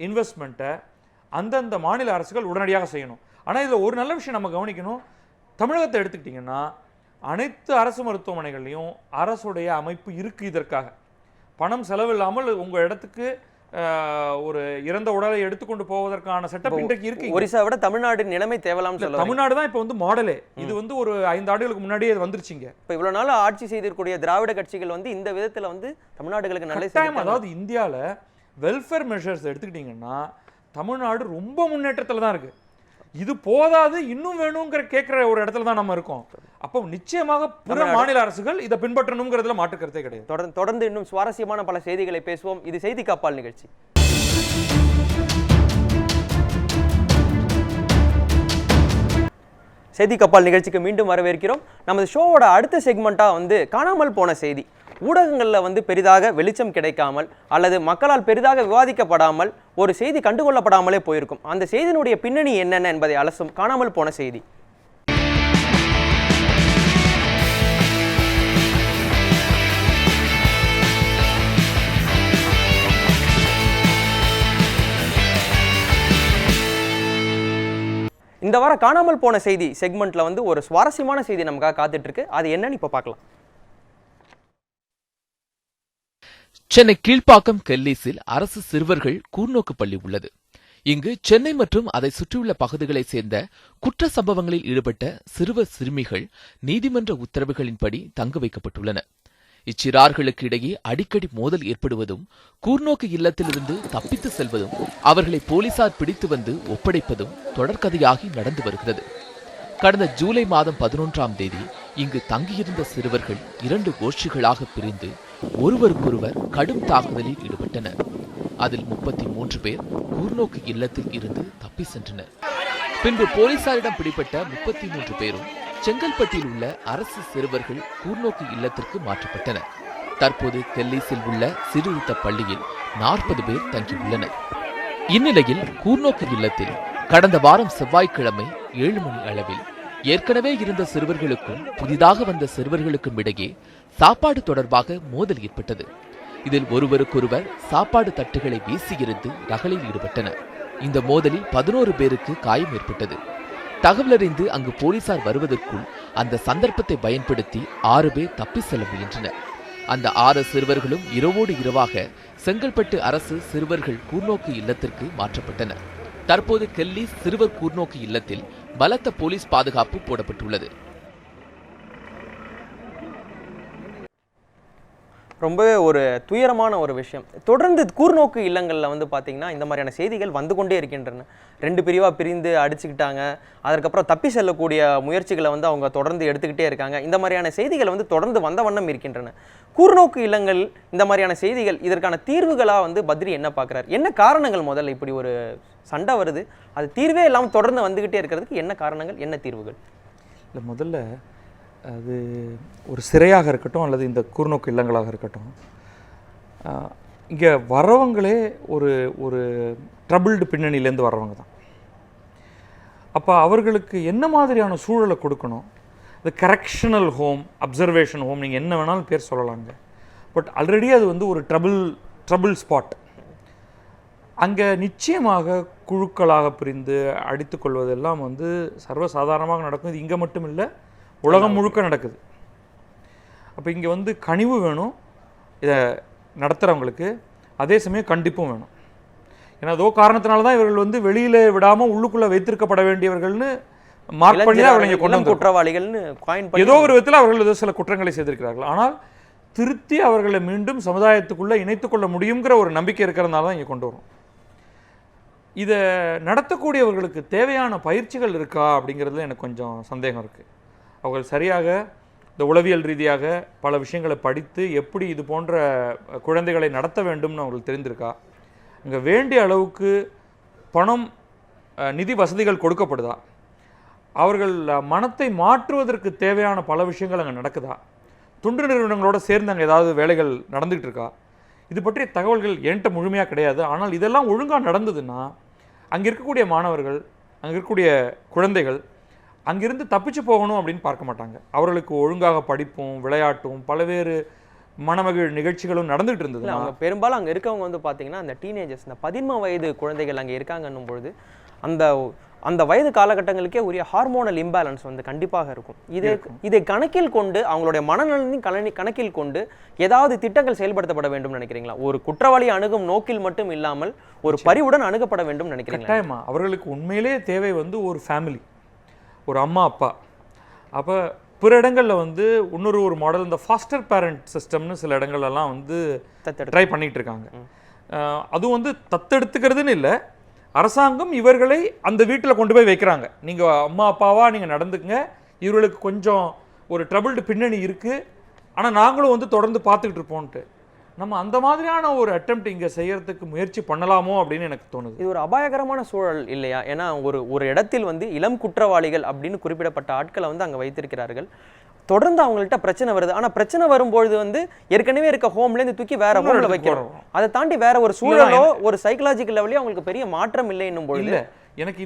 இன்வெஸ்ட்மெண்ட்டை அந்தந்த மாநில அரசுகள் உடனடியாக செய்யணும். ஆனால் இதில் ஒரு நல்ல விஷயம் நம்ம கவனிக்கணும். தமிழகத்தை எடுத்துக்கிட்டிங்கன்னா அனைத்து அரசு மருத்துவமனைகள்லையும் அரசுடைய அமைப்பு இருக்குது. இதற்காக பணம் செலவில்லாமல் உங்கள் இடத்துக்கு ஒரு இறந்த உடலை எடுத்துக்கொண்டு போவதற்கான செட்டப் இன்றைக்கு இருக்கு. ஒரிசா விட தமிழ்நாடு நிலைமை தேவலாம் சொல்ல. தமிழ்நாடு தான் இப்போ வந்து மாடலே. இது வந்து ஒரு 5 ஆண்டுகளுக்கு முன்னாடியே வந்துருச்சுங்க. இப்போ இவ்வளவு நாள் ஆட்சி செய்திருக்கக்கூடிய திராவிட கட்சிகள் வந்து இந்த விதத்தில் வந்து தமிழ்நாடுகளுக்கு நல்ல டைம். அதாவது இந்தியாவில் வெல்ஃபேர் மெஷர்ஸ் எடுத்துக்கிட்டிங்கன்னா தமிழ்நாடு ரொம்ப முன்னேற்றத்தில் தான் இருக்கு. இது போதாது, இன்னும் வேணுங்கிற கேட்குற ஒரு இடத்துல தான் நம்ம இருக்கோம். அப்போ நிச்சயமாக பிற மாநில அரசுகள் இதை பின்பற்றணுங்கிறதுல மாற்று கருத்தே கிடையாது. தொடர்ந்து இன்னும் சுவாரஸ்யமான பல செய்திகளை பேசுவோம். இது செய்தி காப்பால் நிகழ்ச்சி. செய்தி கப்பால் நிகழ்ச்சிக்கு மீண்டும் வரவேற்கிறோம். நமது ஷோவோட அடுத்த செக்மெண்ட்டாக வந்து காணாமல் போன செய்தி. ஊடகங்களில் வந்து பெரிதாக வெளிச்சம் கிடைக்காமல் அல்லது மக்களால் பெரிதாக விவாதிக்கப்படாமல் ஒரு செய்தி கண்டுகொள்ளப்படாமலே போயிருக்கும். அந்த செய்தியினுடைய பின்னணி என்னென்ன என்பதை அலசும் காணாமல் போன செய்தி. இந்த வாரம் காணாமல் போன செய்தி செக்மெண்ட்ல வந்து ஒரு சுவாரஸ்யமான செய்தி நமக்காக காத்துட்டு இருக்கு. அது என்னன்னு இப்ப பார்க்கலாம். சென்னை கீழ்ப்பாக்கம் கெல்லீஸில் அரசு சிறுவர்கள் கூர்நோக்கு பள்ளி உள்ளது. இங்கு சென்னை மற்றும் அதை சுற்றியுள்ள பகுதிகளைச் சேர்ந்த குற்ற சம்பவங்களில் ஈடுபட்ட சிறுவர் சிறுமிகள் நீதிமன்ற உத்தரவுகளின்படி தங்க வைக்கப்பட்டுள்ளனர். இச்சிறார்களுக்கு இடையே அடிக்கடி மோதல் ஏற்படுவதும் கூர்நோக்கு இல்லத்திலிருந்து தப்பித்து செல்வதும் அவர்களை போலீசார் பிடித்து வந்து ஒப்படைப்பதும் தொடர்கதையாகி நடந்து வருகிறது. கடந்த ஜூலை மாதம் 11ஆம் தேதி இங்கு தங்கியிருந்த சிறுவர்கள் 2 கோஷ்டிகளாக பிரிந்து ஒருவருக்கொருவர் கடும் தாக்குதலில் ஈடுபட்டனர். அதில் 33 பேர் கூர்நோக்கு இல்லத்தில் இருந்து தப்பி சென்றனர். பின்பு போலீசாரிடம் பிடிபட்ட 33 பேரும் செங்கல்பட்டில் உள்ள அரசு சிறுவர்கள் கூர்நோக்கு இல்லத்திற்கு மாற்றப்பட்டனர். தற்போது கெல்லீஸில் உள்ள சிறுத்த பள்ளியில் 40 பேர் தங்கியுள்ளனர். இந்நிலையில் கூர்நோக்கு இல்லத்தில் கடந்த வாரம் செவ்வாய்க்கிழமை 7 மணி அளவில் ஏற்கனவே இருந்த சிறுவர்களுக்கும் புதிதாக வந்த சிறுவர்களுக்கும் இடையே சாப்பாடு தொடர்பாக மோதல் ஏற்பட்டது. இதில் ஒருவருக்கொருவர் சாப்பாடு தட்டுகளை வீசியிருந்து ரகளில் ஈடுபட்டனர். இந்த மோதலில் 11 பேருக்கு காயம் ஏற்பட்டது. தகவலறிந்து அங்கு போலீசார் வருவதற்குள் அந்த சந்தர்ப்பத்தை பயன்படுத்தி 6 பேர் தப்பி செல்ல முயன்றனர். அந்த 6 சிறுவர்களும் இரவோடு இரவாக செங்கல்பட்டு அரசு சிறுவர்கள் கூர்நோக்கு இல்லத்திற்கு மாற்றப்பட்டனர். தற்போது கெல்லீஸ் சிறுவர் கூர்நோக்கு இல்லத்தில் பலத்த போலீஸ் பாதுகாப்பு போடப்பட்டுள்ளது. ரொம்பவே ஒரு துயரமான ஒரு விஷயம். தொடர்ந்து கூர்நோக்கு இல்லங்களில் வந்து பார்த்தீங்கன்னா இந்த மாதிரியான செய்திகள் வந்து கொண்டே இருக்கின்றன. 2 பிரிவாக பிரிந்து அடிச்சுக்கிட்டாங்க. அதற்கப்புறம் தப்பி செல்லக்கூடிய முயற்சிகளை வந்து அவங்க தொடர்ந்து எடுத்துக்கிட்டே இருக்காங்க. இந்த மாதிரியான செய்திகள் வந்து தொடர்ந்து வந்த வண்ணம் இருக்கின்றன. கூர்நோக்கு இல்லங்கள் இந்த மாதிரியான செய்திகள் இதற்கான தீர்வுகளாக வந்து பத்ரி என்ன பார்க்குறாரு? என்ன காரணங்கள் முதல்ல இப்படி ஒரு சண்டை வருது? அது தீர்வே இல்லாமல் தொடர்ந்து வந்துக்கிட்டே இருக்கிறதுக்கு என்ன காரணங்கள், என்ன தீர்வுகள்? இல்லை, முதல்ல அது ஒரு சிறையாக இருக்கட்டும் அல்லது இந்த கூர்நோக்கு இல்லங்களாக இருக்கட்டும், இங்கே வரவங்களே ஒரு ஒரு ட்ரபிள்டு பின்னணியிலேருந்து வர்றவங்க தான். அப்போ அவர்களுக்கு என்ன மாதிரியான சூழலை கொடுக்கணும்? இது கரெக்ஷனல் ஹோம், அப்சர்வேஷன் ஹோம், நீங்கள் என்ன வேணாலும் பேர் சொல்லலாங்க. பட் ஆல்ரெடி அது வந்து ஒரு ட்ரபிள் ஸ்பாட். அங்கே நிச்சயமாக குழுக்களாக பிரிந்து அடித்து கொள்வதெல்லாம் வந்து சர்வசாதாரணமாக நடக்கும். இது இங்கே மட்டும் இல்லை, உலகம் முழுக்க நடக்குது. அப்போ இங்கே வந்து கனிவு வேணும் இதை நடத்துகிறவங்களுக்கு, அதே சமயம் கண்டிப்பும் வேணும். ஏன்னா ஏதோ காரணத்தினால தான் இவர்கள் வந்து வெளியில் விடாமல் உள்ளுக்குள்ளே வைத்திருக்கப்பட வேண்டியவர்கள்னு மார்க் பண்ணி தான் அவங்களை கொண்டு வந்து குற்றவாளிகள்னு ஏதோ ஒரு விதத்தில் அவர்கள் ஏதோ சில குற்றங்களை செய்திருக்கிறார்கள். ஆனால் திருத்தி அவர்களை மீண்டும் சமுதாயத்துக்குள்ளே இணைத்துக்கொள்ள முடியுங்கிற ஒரு நம்பிக்கை இருக்கிறதுனால தான் இங்கே கொண்டு வரும். இதை நடத்தக்கூடியவர்களுக்கு தேவையான பயிற்சிகள் இருக்கா அப்படிங்கிறதுல எனக்கு கொஞ்சம் சந்தேகம் இருக்குது. அவர்கள் சரியாக இந்த உளவியல் ரீதியாக பல விஷயங்களை படித்து எப்படி இது போன்ற குழந்தைகளை நடத்த வேண்டும்னு அவங்களுக்கு தெரிந்திருக்கா? அங்கே வேண்டிய அளவுக்கு பணம், நிதி வசதிகள் கொடுக்கப்படுதா? அவர்கள் மனத்தை மாற்றுவதற்கு தேவையான பல விஷயங்கள் அங்கே நடக்குதா? தொண்டு நிறுவனங்களோடு சேர்ந்து அங்கே ஏதாவது வேலைகள் நடந்துகிட்டு இருக்கா? இது பற்றிய தகவல்கள் என்கிட்ட முழுமையாக கிடையாது. ஆனால் இதெல்லாம் ஒழுங்காக நடந்ததுன்னா அங்கே இருக்கக்கூடிய மாணவர்கள், அங்கே இருக்கக்கூடிய குழந்தைகள் அங்கிருந்து தப்பிச்சு போகணும் அப்படின்னு பார்க்க மாட்டாங்க. அவர்களுக்கு ஒழுங்காக படிப்பும் விளையாட்டும் பல்வேறு மனமகிழ் நிகழ்ச்சிகளும் நடந்துகிட்டு இருந்தது. அவங்க பெரும்பாலும் அங்கே இருக்கவங்க வந்து பார்த்தீங்கன்னா அந்த டீனேஜர்ஸ், இந்த 13 வயது குழந்தைகள் அங்கே இருக்காங்கன்னும் பொழுது அந்த வயது காலகட்டங்களுக்கே உரிய ஹார்மோனல் இம்பேலன்ஸ் வந்து கண்டிப்பாக இருக்கும். இதை கணக்கில் கொண்டு அவங்களுடைய மனநலனையும் கணக்கில் கொண்டு ஏதாவது திட்டங்கள் செயல்படுத்தப்பட வேண்டும் நினைக்கிறீங்களா? ஒரு குற்றவாளி அணுகும் நோக்கில் மட்டும் இல்லாமல் ஒரு பரிவுடன் அணுகப்பட வேண்டும் நினைக்கிறீங்களா? கட்டாயமா அவர்களுக்கு உண்மையிலே தேவை வந்து ஒரு ஃபேமிலி, ஒரு அம்மா அப்பா. அப்போ பிற இடங்களில் வந்து இன்னொரு மாடல், இந்த ஃபாஸ்டர் பேரண்ட் சிஸ்டம்னு சில இடங்கள்லாம் வந்து ட்ரை பண்ணிகிட்டு இருக்காங்க. அதுவும் வந்து தத்தெடுத்துக்கிறதுன்னு இல்லை, அரசாங்கம் இவர்களை அந்த வீட்டில் கொண்டு போய் வைக்கிறாங்க. நீங்கள் அம்மா அப்பாவாக நீங்கள் நடந்துக்குங்க, இவர்களுக்கு கொஞ்சம் ஒரு ட்ரபிள்டு பின்னணி இருக்குது, ஆனால் நாங்களும் வந்து தொடர்ந்து பார்த்துக்கிட்டு இருப்போன்ட்டு. நம்ம அந்த மாதிரியான ஒரு அட்டெம்ப்ட் இங்கே செய்யறதுக்கு முயற்சி பண்ணலாமோ அப்படின்னு எனக்கு தோணுது. இது ஒரு அபாயகரமான சூழல் இல்லையா? ஏன்னா ஒரு இடத்தில் வந்து இளம் குற்றவாளிகள் அப்படின்னு குறிப்பிடப்பட்ட ஆட்களை வந்து அங்கே வைத்திருக்கிறார்கள். தொடர்ந்து அவங்கள்ட்ட பிரச்சனை வருது. ஆனா பிரச்சனை வரும்பொழுது வந்து ஏற்கனவே இருக்க ஹோம்லேருந்து தூக்கி வேற ஹோம்ல வைக்கிறோம். அதை தாண்டி வேற ஒரு சூழலோ ஒரு சைக்கலாஜிக்கல் லெவலையோ அவங்களுக்கு பெரிய மாற்றம் இல்லை என்னும் பொழுது இல்லை, எனக்கு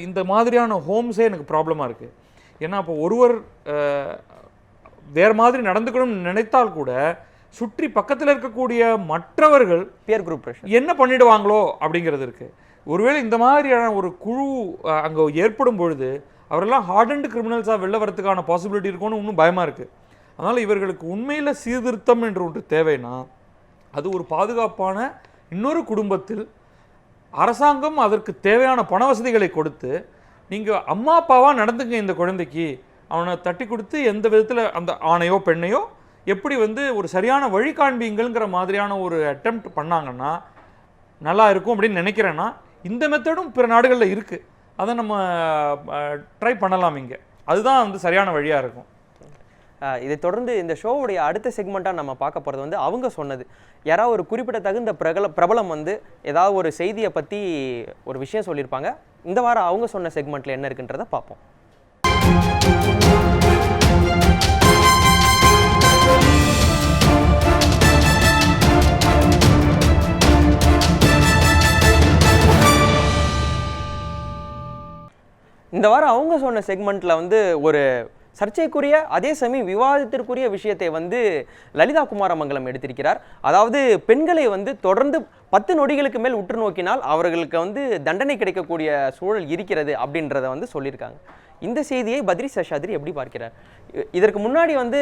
இந்த மாதிரியான ஹோம்ஸே எனக்கு ப்ராப்ளமாக இருக்குது. ஏன்னா அப்போ ஒருவர் வேறு மாதிரி நடந்துக்கணும்னு நினைத்தால் கூட சுற்றி பக்கத்தில் இருக்கக்கூடிய மற்றவர்கள் பியர் குரூப் என்ன பண்ணிடுவாங்களோ அப்படிங்கிறது இருக்குது. ஒருவேளை இந்த மாதிரியான ஒரு குழு அங்கே ஏற்படும் பொழுது அவரெல்லாம் ஹார்டன்டு கிரிமினல்ஸாக வெளில வரதுக்கான பாசிபிலிட்டி இருக்கும்னு இன்னும் பயமாக இருக்குது. அதனால் இவர்களுக்கு உண்மையில் சீர்திருத்தம் என்று ஒன்று தேவைன்னா அது ஒரு பாதுகாப்பான இன்னொரு குடும்பத்தில் அரசாங்கம் அதற்கு தேவையான பண வசதிகளை கொடுத்து நீங்கள் அம்மா அப்பாவாக நடந்துங்க இந்த குழந்தைக்கு, அவனை தட்டி கொடுத்து எந்த விதத்தில் அந்த ஆணையோ பெண்ணையோ எப்படி வந்து ஒரு சரியான வழி காண்பீங்கள்ங்கிற மாதிரியான ஒரு அட்டெம்ப்ட் பண்ணாங்கன்னா நல்லா இருக்கும் அப்படின்னு நினைக்கிறேன்னா இந்த மெத்தடும் பிற நாடுகளில் இருக்குது. அதை நம்ம ட்ரை பண்ணலாம் இங்கே. அதுதான் வந்து சரியான வழியாக இருக்கும். இதை தொடர்ந்து இந்த ஷோவுடைய அடுத்த செக்மெண்ட்டாக நம்ம பார்க்க போகிறது வந்து அவங்க சொன்னது. யாராவது ஒரு குறிப்பிடத்தகுந்த பிரபலம் வந்து ஏதாவது ஒரு செய்தியை பற்றி ஒரு விஷயம் சொல்லியிருப்பாங்க. இந்த வாரம் அவங்க சொன்ன செக்மெண்ட்டில் என்ன இருக்குன்றதை பார்ப்போம். இந்த வாரம் அவங்க சொன்ன செக்மெண்ட்டில் வந்து ஒரு சர்ச்சைக்குரிய அதே சமயம் விவாதத்திற்குரிய விஷயத்தை வந்து லலிதா குமாரமங்கலம் எடுத்திருக்கிறார். அதாவது பெண்களை வந்து தொடர்ந்து 10 நொடிகளுக்கு மேல் உற்று நோக்கினால் அவர்களுக்கு வந்து தண்டனை கிடைக்கக்கூடிய சூழல் இருக்கிறது அப்படின்றத வந்து சொல்லியிருக்காங்க. இந்த செய்தியை பத்ரி சேஷாத்ரி எப்படி பார்க்கிறார்? இதற்கு முன்னாடி வந்து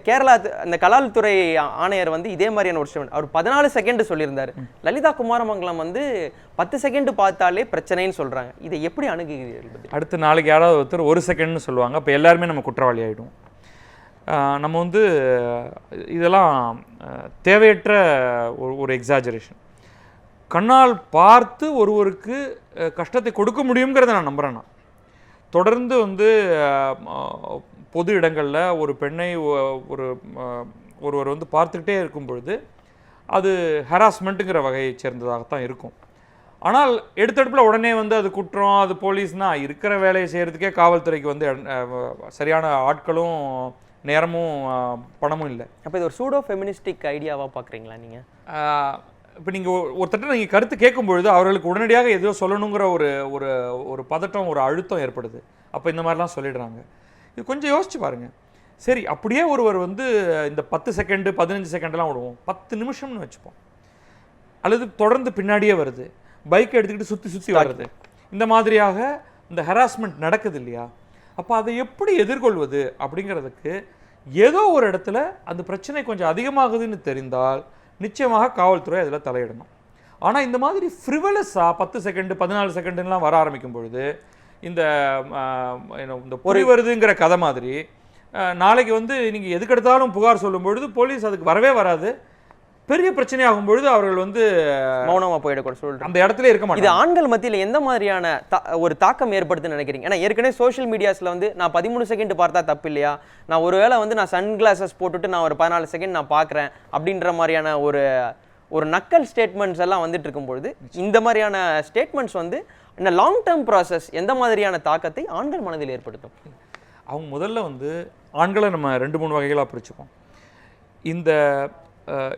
கேரளா அந்த கலால் துறை ஆணையர் வந்து இதே மாதிரியான ஒரு ஸ்டேட்மெண்ட் அவர் 14 செகண்ட் சொல்லியிருந்தார். லலிதா குமாரமங்கலம் வந்து 10 செகண்ட் பார்த்தாலே பிரச்சனைன்னு சொல்றாங்க. இதை எப்படி அணுகுகிறீர்கள்? அடுத்த நாளைக்கு யாராவது ஒருத்தர் 1 செகண்ட்னு சொல்லுவாங்க. அப்போ எல்லாருமே நம்ம குற்றவாளி ஆகிடும். நம்ம வந்து இதெல்லாம் தேவையற்ற ஒரு எக்ஸாஜரேஷன். கண்ணால் பார்த்து ஒருவருக்கு கஷ்டத்தை கொடுக்க முடியுங்கிறத நான் நம்புகிறேன். தொடர்ந்து வந்து பொது இடங்களில் ஒரு பெண்ணை ஒருவர் வந்து பார்த்துக்கிட்டே இருக்கும் பொழுது அது ஹராஸ்மெண்ட்டுங்கிற வகையை சேர்ந்ததாகத்தான் இருக்கும். ஆனால் எடுத்தடுப்பில் உடனே வந்து அது குற்றம், அது போலீஸ்னால் இருக்கிற வேலையை செய்கிறதுக்கே காவல்துறைக்கு வந்து சரியான ஆட்களும் நேரமும் பணமும் இல்லை. அப்போ இது ஒரு சூடோ ஃபெமினிஸ்டிக் ஐடியாவாக பார்க்குறீங்களா நீங்கள்? இப்போ நீங்கள் ஒருத்தட்ட நீங்கள் கருத்து கேட்கும்பொழுது அவர்களுக்கு உடனடியாக எதோ சொல்லணுங்கிற ஒரு பதட்டம், ஒரு அழுத்தம் ஏற்படுது. அப்போ இந்த மாதிரிலாம் சொல்லிடுறாங்க. இது கொஞ்சம் யோசிச்சு பாருங்கள். சரி, அப்படியே ஒருவர் வந்து இந்த 10 செகண்டு 15 செகண்டெலாம் விடுவோம், 10 நிமிஷம்னு வச்சுப்போம். அல்லது தொடர்ந்து பின்னாடியே வருது, பைக்கை எடுத்துக்கிட்டு சுற்றி வர்றது, இந்த மாதிரியாக இந்த ஹராஸ்மெண்ட் நடக்குது இல்லையா? அப்போ அதை எப்படி எதிர்கொள்வது அப்படிங்கிறதுக்கு ஏதோ ஒரு இடத்துல அந்த பிரச்சனை கொஞ்சம் அதிகமாகுதுன்னு தெரிந்தால் நிச்சயமாக காவல்துறை அதில் தலையிடணும். ஆனால் இந்த மாதிரி ஃப்ரிவலஸாக 10 செகண்டு 14 செகண்டுலாம் வர ஆரம்பிக்கும் பொழுது இந்த பொறி வருதுங்கிற கதை மாதிரி நாளைக்கு வந்து நீங்கள் எதுக்கெடுத்தாலும் புகார் சொல்லும் பொழுது போலீஸ் அதுக்கு வரவே வராது. பெரிய பிரச்சனை ஆகும் பொழுது அவர்கள் வந்து மௌனமாக போயிடக்கூட சொல்லிட்டு அந்த இடத்துல இருக்க மாட்டாங்க. இது ஆண்கள் மத்தியில் எந்த மாதிரியான ஒரு தாக்கம் ஏற்படுத்துன்னு நினைக்கிறீங்க? ஏன்னா ஏற்கனவே சோஷியல் மீடியாஸில் வந்து நான் 13 செகண்ட் பார்த்தா தப்பு இல்லையா, நான் ஒருவேளை வந்து நான் சன் கிளாஸஸ் போட்டுட்டு நான் ஒரு 14 செகண்ட் நான் பார்க்குறேன் அப்படின்ற மாதிரியான ஒரு நக்கல் ஸ்டேட்மெண்ட்ஸ் எல்லாம் வந்துட்டு இருக்கும்பொழுது இந்த மாதிரியான ஸ்டேட்மெண்ட்ஸ் வந்து இந்த லாங் டேர்ம் ப்ராசஸ் எந்த மாதிரியான தாக்கத்தை ஆண்கள் மனதில் ஏற்படுத்தும்? அவங்க முதல்ல வந்து ஆண்களை நம்ம 2-3 வகைகளாக பிரிச்சுப்போம்.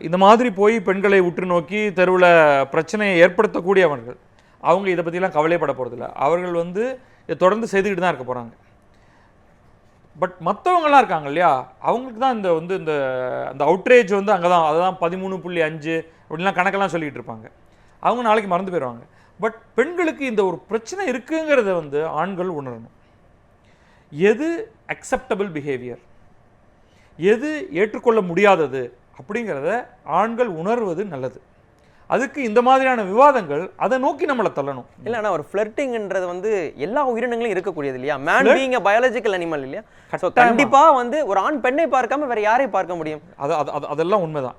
இந்த மாதிரி போய் பெண்களை உற்று நோக்கி தெருவில் பிரச்சனையை ஏற்படுத்தக்கூடியவர்கள் அவங்க இதை பற்றிலாம் கவலைப்பட போகிறதில்ல. அவர்கள் வந்து இதை தொடர்ந்து செய்துக்கிட்டு தான் இருக்க போகிறாங்க. பட் மற்றவங்களாம் இருக்காங்க இல்லையா, அவங்களுக்கு தான் இந்த அவுட்ரேஜ் வந்து அங்கே தான், அதுதான் 13.5 அப்படின்லாம் கணக்கெல்லாம் சொல்லிகிட்டு இருப்பாங்க. அவங்க நாளைக்கு மறந்து போயிடுவாங்க. பட் பெண்களுக்கு இந்த ஒரு பிரச்சனை இருக்குங்கிறத வந்து ஆண்கள் உணரணும். எது அக்செப்டபிள் பிஹேவியர், எது ஏற்றுக்கொள்ள முடியாதது அப்படிங்கிறத ஆண்கள் உணர்வது நல்லது. அதுக்கு இந்த மாதிரியான விவாதங்கள் அதை நோக்கி நம்மளை தள்ளணும். இல்லை, ஆனால் ஒரு ஃப்ளர்ட்டிங்ன்றது வந்து எல்லா உயிரினங்களும் இருக்கக்கூடியது இல்லையா? Man being a biological animal இல்லையா? கண்டிப்பாக வந்து ஒரு ஆண் பெண்ணை பார்க்காம வேற யாரையும் பார்க்க முடியும்? அதெல்லாம் உண்மைதான்.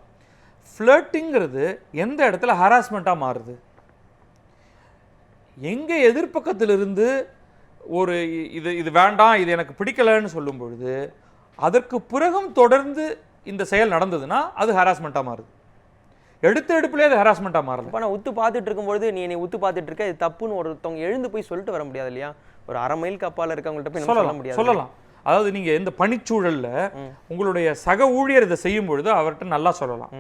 ஃப்ளர்ட்டிங்கிறது எந்த இடத்துல ஹராஸ்மெண்ட்டாக மாறுது, எங்கே எதிர்பக்கத்திலிருந்து ஒரு இது வேண்டாம், இது எனக்கு பிடிக்கலன்னு சொல்லும் பொழுது அதற்கு பிறகும் தொடர்ந்து இந்த செயல் நடந்ததுன்னா அது ஹராஸ்மெண்ட்டாக மாறுது. எடுத்த எடுப்புலேயே அது ஹராஸ்மெண்ட்டாக மாறல. இப்போ நான் உத்து பார்த்துட்டு இருக்கும்போது நீ என்னை உத்து பார்த்துட்டு இருக்க, இது தப்புன்னு ஒருத்தவங்க எழுந்து போய் சொல்லிட்டு வர முடியாது இல்லையா? ஒரு அரை மைலுக்கு அப்பால இருக்கவங்கள்ட்ட போய் சொல்ல முடியாது. சொல்லலாம். அதாவது நீங்கள் இந்த பணிச்சூழலில் உங்களுடைய சக ஊழியர் இதை செய்யும் பொழுது அவர்கிட்ட நல்லா சொல்லலாம்.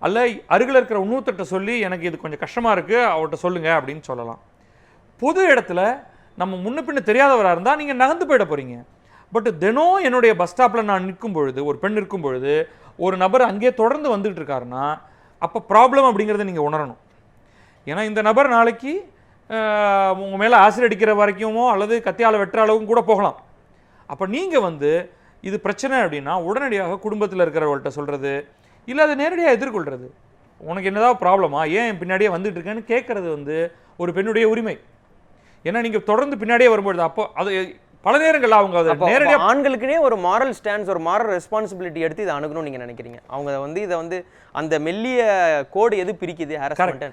அல்ல அருகில் இருக்கிற இன்னொருத்தட்ட சொல்லி எனக்கு இது கொஞ்சம் கஷ்டமாக இருக்குது அவர்கிட்ட சொல்லுங்க அப்படின்னு சொல்லலாம். பொது இடத்துல நம்ம முன்ன பின்ன தெரியாதவராக இருந்தால் நீங்கள் நகர்ந்து போயிட போகிறீங்க. பட் தினம் என்னுடைய பஸ் ஸ்டாப்பில் நான் நிற்கும் பொழுது, ஒரு பெண் இருக்கும் பொழுது ஒரு நபர் அங்கேயே தொடர்ந்து வந்துகிட்டு இருக்காருன்னா அப்போ ப்ராப்ளம் அப்படிங்கிறத நீங்கள் உணரணும். ஏன்னா இந்த நபர் நாளைக்கு உங்கள் மேலே ஆசிட் அடிக்கிற வரைக்குமோ அல்லது கத்தியால் வெட்டுற அளவுக்கும் கூட போகலாம். அப்போ நீங்கள் இது பிரச்சனை அப்படின்னா உடனடியாக குடும்பத்தில் இருக்கிறவங்கள்ட்ட சொல்கிறது, இல்லை அதை நேரடியாக எதிர்கொள்கிறது. உனக்கு என்னதான் ப்ராப்ளமா, ஏன் பின்னாடியே வந்துட்டு இருக்கேன்னு கேட்குறது ஒரு பெண்ணுடைய உரிமை. ஏன்னா நீங்கள் தொடர்ந்து பின்னாடியே வரும்பொழுது அப்போ அது பல நேரங்களில் அவங்க அதை நேரடியாக ஆண்களுக்குனே ஒரு மாரல் ஸ்டாண்ட்ஸ், ஒரு மாரல் ரெஸ்பான்சிபிலிட்டி எடுத்து இதை அணுகணும்னு நீங்கள் நினைக்கிறீங்க? அவங்க இதை அந்த மெல்லிய கோடு எது பிரிக்குது ஹராஸ்மெண்ட்?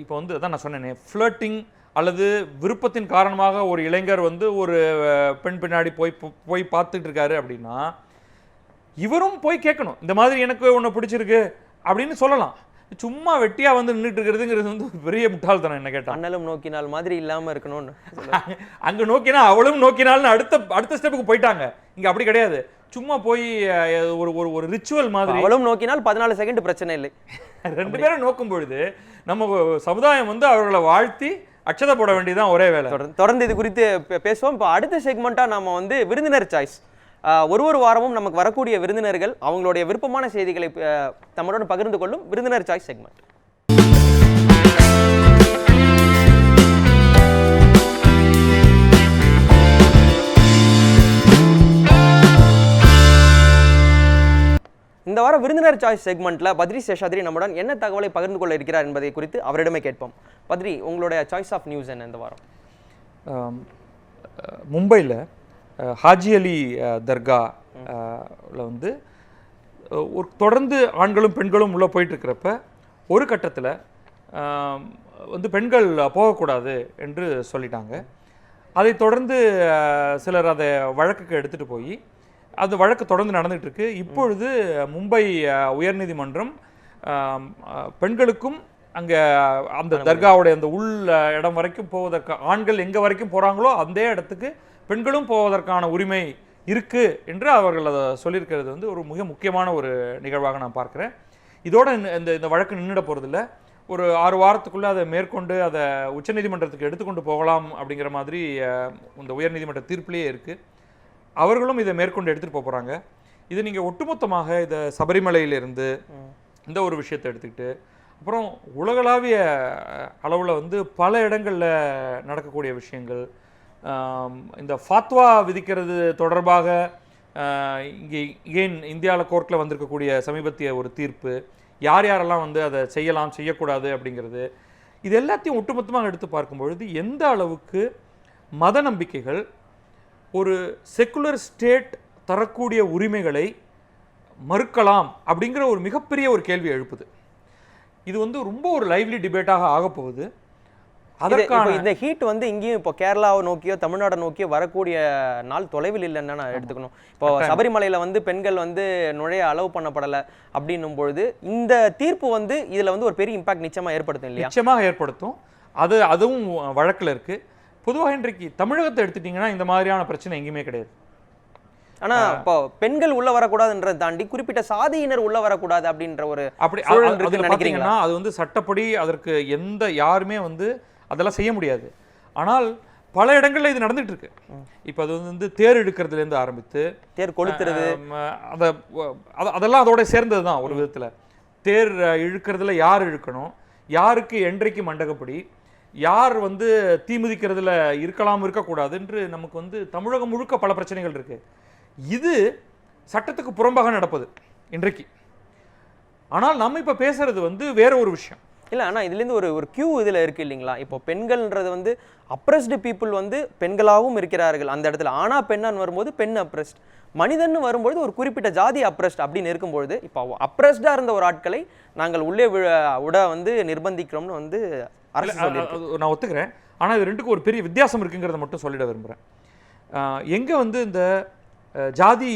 இப்போ அதான் நான் சொன்னேனே, ஃப்ளர்ட்டிங் அல்லது விருப்பத்தின் காரணமாக ஒரு இளைஞர் ஒரு பெண் பின்னாடி போய் பார்த்துட்டு இருக்காரு அப்படின்னா இவரும் போய் கேட்கணும், இந்த மாதிரி எனக்கு ஒன்று பிடிச்சிருக்கு அப்படின்னு சொல்லலாம். சும்மா வெட்டியா நின்றுட்டு இருக்கிறதுங்கிறது பெரிய முட்டாள்தனம் என்ன கேட்டா. அண்ணலும் நோக்கினால் மாதிரி இல்லாம இருக்கணும்னு அங்க நோக்கினா அவளும் நோக்கினால்னு அடுத்த ஸ்டெப்புக்கு போயிட்டாங்க. இங்க அப்படி கிடையாது. சும்மா போய் ஒரு ரிச்சுவல் மாதிரி அவளும் நோக்கினால் 14 செகண்ட் பிரச்சனை இல்லை. ரெண்டு பேரும் நோக்கும் பொழுது நம்ம சமுதாயம் அவர்களை வாழ்த்தி அட்சதை போட வேண்டியதான் ஒரே வேலை. தொடர்ந்து இது குறித்து பேசுவோம். இப்போ அடுத்த செக்மெண்ட்டா நம்ம விருந்தினர் சாய்ஸ். ஒரு வாரமும் நமக்கு வரக்கூடிய விருந்தினர்கள் அவங்களுடைய விருப்பமான செய்திகளை நம்மளோட பகிர்ந்து கொள்ளும் விருந்தினர் சாய்ஸ் செக்மெண்ட். இந்த வார விருந்தினர் சாய்ஸ் செக்மெண்ட்ல பத்ரி சேஷாத்ரி நம்முடன் என்ன தகவலை பகிர்ந்து கொள்ள இருக்கிறார் என்பதை குறித்து அவரிடமே கேட்போம். பத்ரி, உங்களுடைய சாய்ஸ் ஆஃப் நியூஸ் என்ன இந்த வாரம்? மும்பையில் ஹாஜி அலி தர்காவில் ஒரு தொடர்ந்து ஆண்களும் பெண்களும் உள்ளே போயிட்டுருக்கிறப்ப ஒரு கட்டத்தில் பெண்கள் போகக்கூடாது என்று சொல்லிட்டாங்க. அதை தொடர்ந்து சிலர் அதை வழக்குக்கு எடுத்துகிட்டு போய் அந்த வழக்கு தொடர்ந்து நடந்துகிட்டு இருக்கு. இப்பொழுது மும்பை உயர்நீதிமன்றம் பெண்களுக்கும் அங்கே அந்த தர்காவுடைய அந்த உள் இடம் வரைக்கும் போவதற்கு, ஆண்கள் எங்கே வரைக்கும் போகிறாங்களோ அந்த இடத்துக்கு பெண்களும் போவதற்கான உரிமை இருக்குது என்று அவர்கள் அதை சொல்லியிருக்கிறது ஒரு மிக முக்கியமான ஒரு நிகழ்வாக நான் பார்க்குறேன். இதோட இந்த வழக்கு நின்றுட போகிறதில்ல. ஒரு 6 வாரத்துக்குள்ளே அதை மேற்கொண்டு அதை உச்சநீதிமன்றத்துக்கு எடுத்துக்கொண்டு போகலாம் அப்படிங்கிற மாதிரி இந்த உயர்நீதிமன்ற தீர்ப்பிலேயே இருக்குது. அவர்களும் இதை மேற்கொண்டு எடுத்துகிட்டு போகிறாங்க. இது நீங்கள் ஒட்டுமொத்தமாக இதை சபரிமலையிலிருந்து இந்த ஒரு விஷயத்தை எடுத்துக்கிட்டு அப்புறம் உலகளாவிய அளவில் பல இடங்களில் நடக்கக்கூடிய விஷயங்கள், இந்த ஃபாத்வா விதிக்கிறது தொடர்பாக இங்கே இந்தியாவில் கோர்ட்டில் வந்திருக்கக்கூடிய சமீபத்திய ஒரு தீர்ப்பு, யார் யாரெல்லாம் அதை செய்யலாம் செய்யக்கூடாது அப்படிங்கிறது, இது எல்லாத்தையும் ஒட்டுமொத்தமாக எடுத்து பார்க்கும்பொழுது எந்த அளவுக்கு மத நம்பிக்கைகள் ஒரு செக்குலர் ஸ்டேட் தரக்கூடிய உரிமைகளை மறுக்கலாம் அப்படிங்கிற ஒரு மிகப்பெரிய ஒரு கேள்வி எழுப்புது. இது ரொம்ப ஒரு லைவ்லி டிபேட்டாக ஆகப்போகுது. அதற்கான இந்த ஹீட் இங்கேயும் இப்போ கேரளாவை நோக்கியோ தமிழ்நாடை நோக்கியோ வரக்கூடிய நாள் தொலைவில் இல்லைன்னு நான் எடுத்துக்கணும். இப்போ சபரிமலையில் பெண்கள் நுழைய அலோவ் பண்ணப்படலை அப்படின்னும் பொழுது இந்த தீர்ப்பு இதில் ஒரு பெரிய இம்பாக்ட் நிச்சயமாக ஏற்படுத்தும் இல்லையா? நிச்சயமாக ஏற்படுத்தும். அதுவும் வழக்கில் இருக்குது. பொதுவாக இன்றைக்கு தமிழகத்தை எடுத்துட்டிங்கன்னா இந்த மாதிரியான பிரச்சனை எங்கேயுமே கிடையாது. ஆனால் இப்போ பெண்கள் உள்ள வரக்கூடாதுன்றதை தாண்டி குறிப்பிட்ட சாதியினர் உள்ள வரக்கூடாது அப்படின்ற ஒரு அப்படி நினைக்கிறீங்கன்னா அது சட்டப்படி அதற்கு யாருமே அதெல்லாம் செய்ய முடியாது. ஆனால் பல இடங்கள்ல இது நடந்துட்டு இருக்கு. இப்போ அது தேர் இழுக்கிறதுலேருந்து ஆரம்பித்து தேர் கொளுத்துறது அதெல்லாம் அதோட சேர்ந்தது தான் ஒரு விதத்தில். தேர் இழுக்கிறதுல யார் இழுக்கணும், யாருக்கு என்றைக்கு மண்டகப்படி, யார் தீ மிதிக்கிறதுல இருக்கலாம் இருக்கக்கூடாது என்று நமக்கு தமிழகம் முழுக்க பல பிரச்சனைகள் இருக்கு. இது சட்டத்துக்கு புறம்பாக நடப்பது இன்றைக்கு. ஆனால் நம்ம இப்போ பேசுறது வேற ஒரு விஷயம் இல்லை. ஆனால் இதுலேருந்து ஒரு கியூ இதில் இருக்குது இல்லைங்களா? இப்போ பெண்கள்ன்றது அப்ரெஸ்டு பீப்புள் பெண்களாகவும் இருக்கிறார்கள் அந்த இடத்துல. ஆனால் பெண்ணான்னு வரும்போது பெண் அப்ரெஸ்ட், மனிதன் வரும்பொழுது ஒரு குறிப்பிட்ட ஜாதி அப்ரெஸ்ட் அப்படின்னு இருக்கும்பொழுது இப்போ அப்ரெஸ்டாக இருந்த ஒரு ஆட்களை நாங்கள் உள்ளே விட நிர்பந்திக்கிறோம்னு அரசு நான் ஒத்துக்கிறேன். ஆனால் இது ரெண்டுக்கும் ஒரு பெரிய வித்தியாசம் இருக்குங்கிறத மட்டும் சொல்லிட விரும்புகிறேன். எங்கே இந்த ஜாதி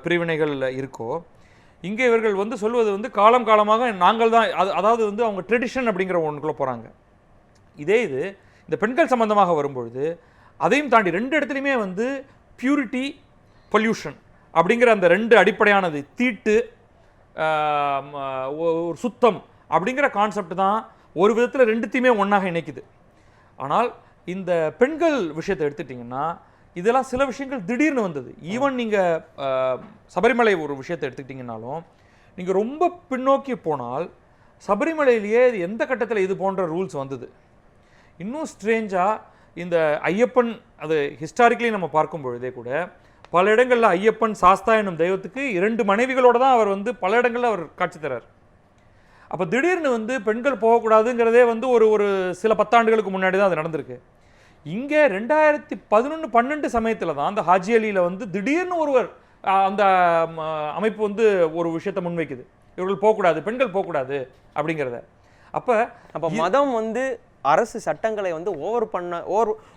பிரிவினைகள் இருக்கோ, இங்கே இவர்கள் வந்து சொல்வது வந்து காலம் காலமாக நாங்கள் தான் அதாவது வந்து அவங்க ட்ரெடிஷன் அப்படிங்கிற ஒன்றுக்குள்ளே போகிறாங்க. இதே இது இந்த பெண்கள் சம்பந்தமாக வரும்பொழுது அதையும் தாண்டி 2 இடத்துலையுமே வந்து பியூரிட்டி, பொல்யூஷன் அப்படிங்கிற அந்த 2 அடிப்படையானது, தீட்டு, ஒரு சுத்தம் அப்படிங்கிற கான்செப்ட் தான் ஒரு விதத்தில் 2த்தையுமே ஒன்றாக இணைக்குது. ஆனால் இந்த பெண்கள் விஷயத்தை எடுத்துட்டிங்கன்னா இதெல்லாம் சில விஷயங்கள் திடீர்னு வந்தது. ஈவன் நீங்கள் சபரிமலை ஒரு விஷயத்தை எடுத்துக்கிட்டிங்கனாலும் நீங்கள் ரொம்ப பின்னோக்கி போனால் சபரிமலையிலேயே எந்த கட்டத்தில் இது போன்ற ரூல்ஸ் வந்தது. இன்னும் ஸ்ட்ரேஞ்சாக இந்த ஐயப்பன், அது ஹிஸ்டாரிக்கலி நம்ம பார்க்கும் பொழுதே கூட பல இடங்களில் ஐயப்பன் சாஸ்தா என்னும் தெய்வத்துக்கு 2 மனைவிகளோடு தான் அவர் வந்து பல இடங்களில் அவர் காட்சி தரார். அப்போ திடீர்னு வந்து பெண்கள் போகக்கூடாதுங்கிறதே வந்து ஒரு சில 10 ஆண்டுகளுக்கு முன்னாடி தான் அது நடந்திருக்கு. இங்கே 2011-12 சமயத்தில் தான் அந்த ஹாஜி அலியில் வந்து திடீர்னு ஒருவர் அந்த அமைப்பு வந்து ஒரு விஷயத்தை முன்வைக்குது, இவர்கள் போகக்கூடாது, பெண்கள் போகக்கூடாது அப்படிங்கிறத. அப்போ மதம் வந்து அரசு சட்டங்களை வந்து ஓவர்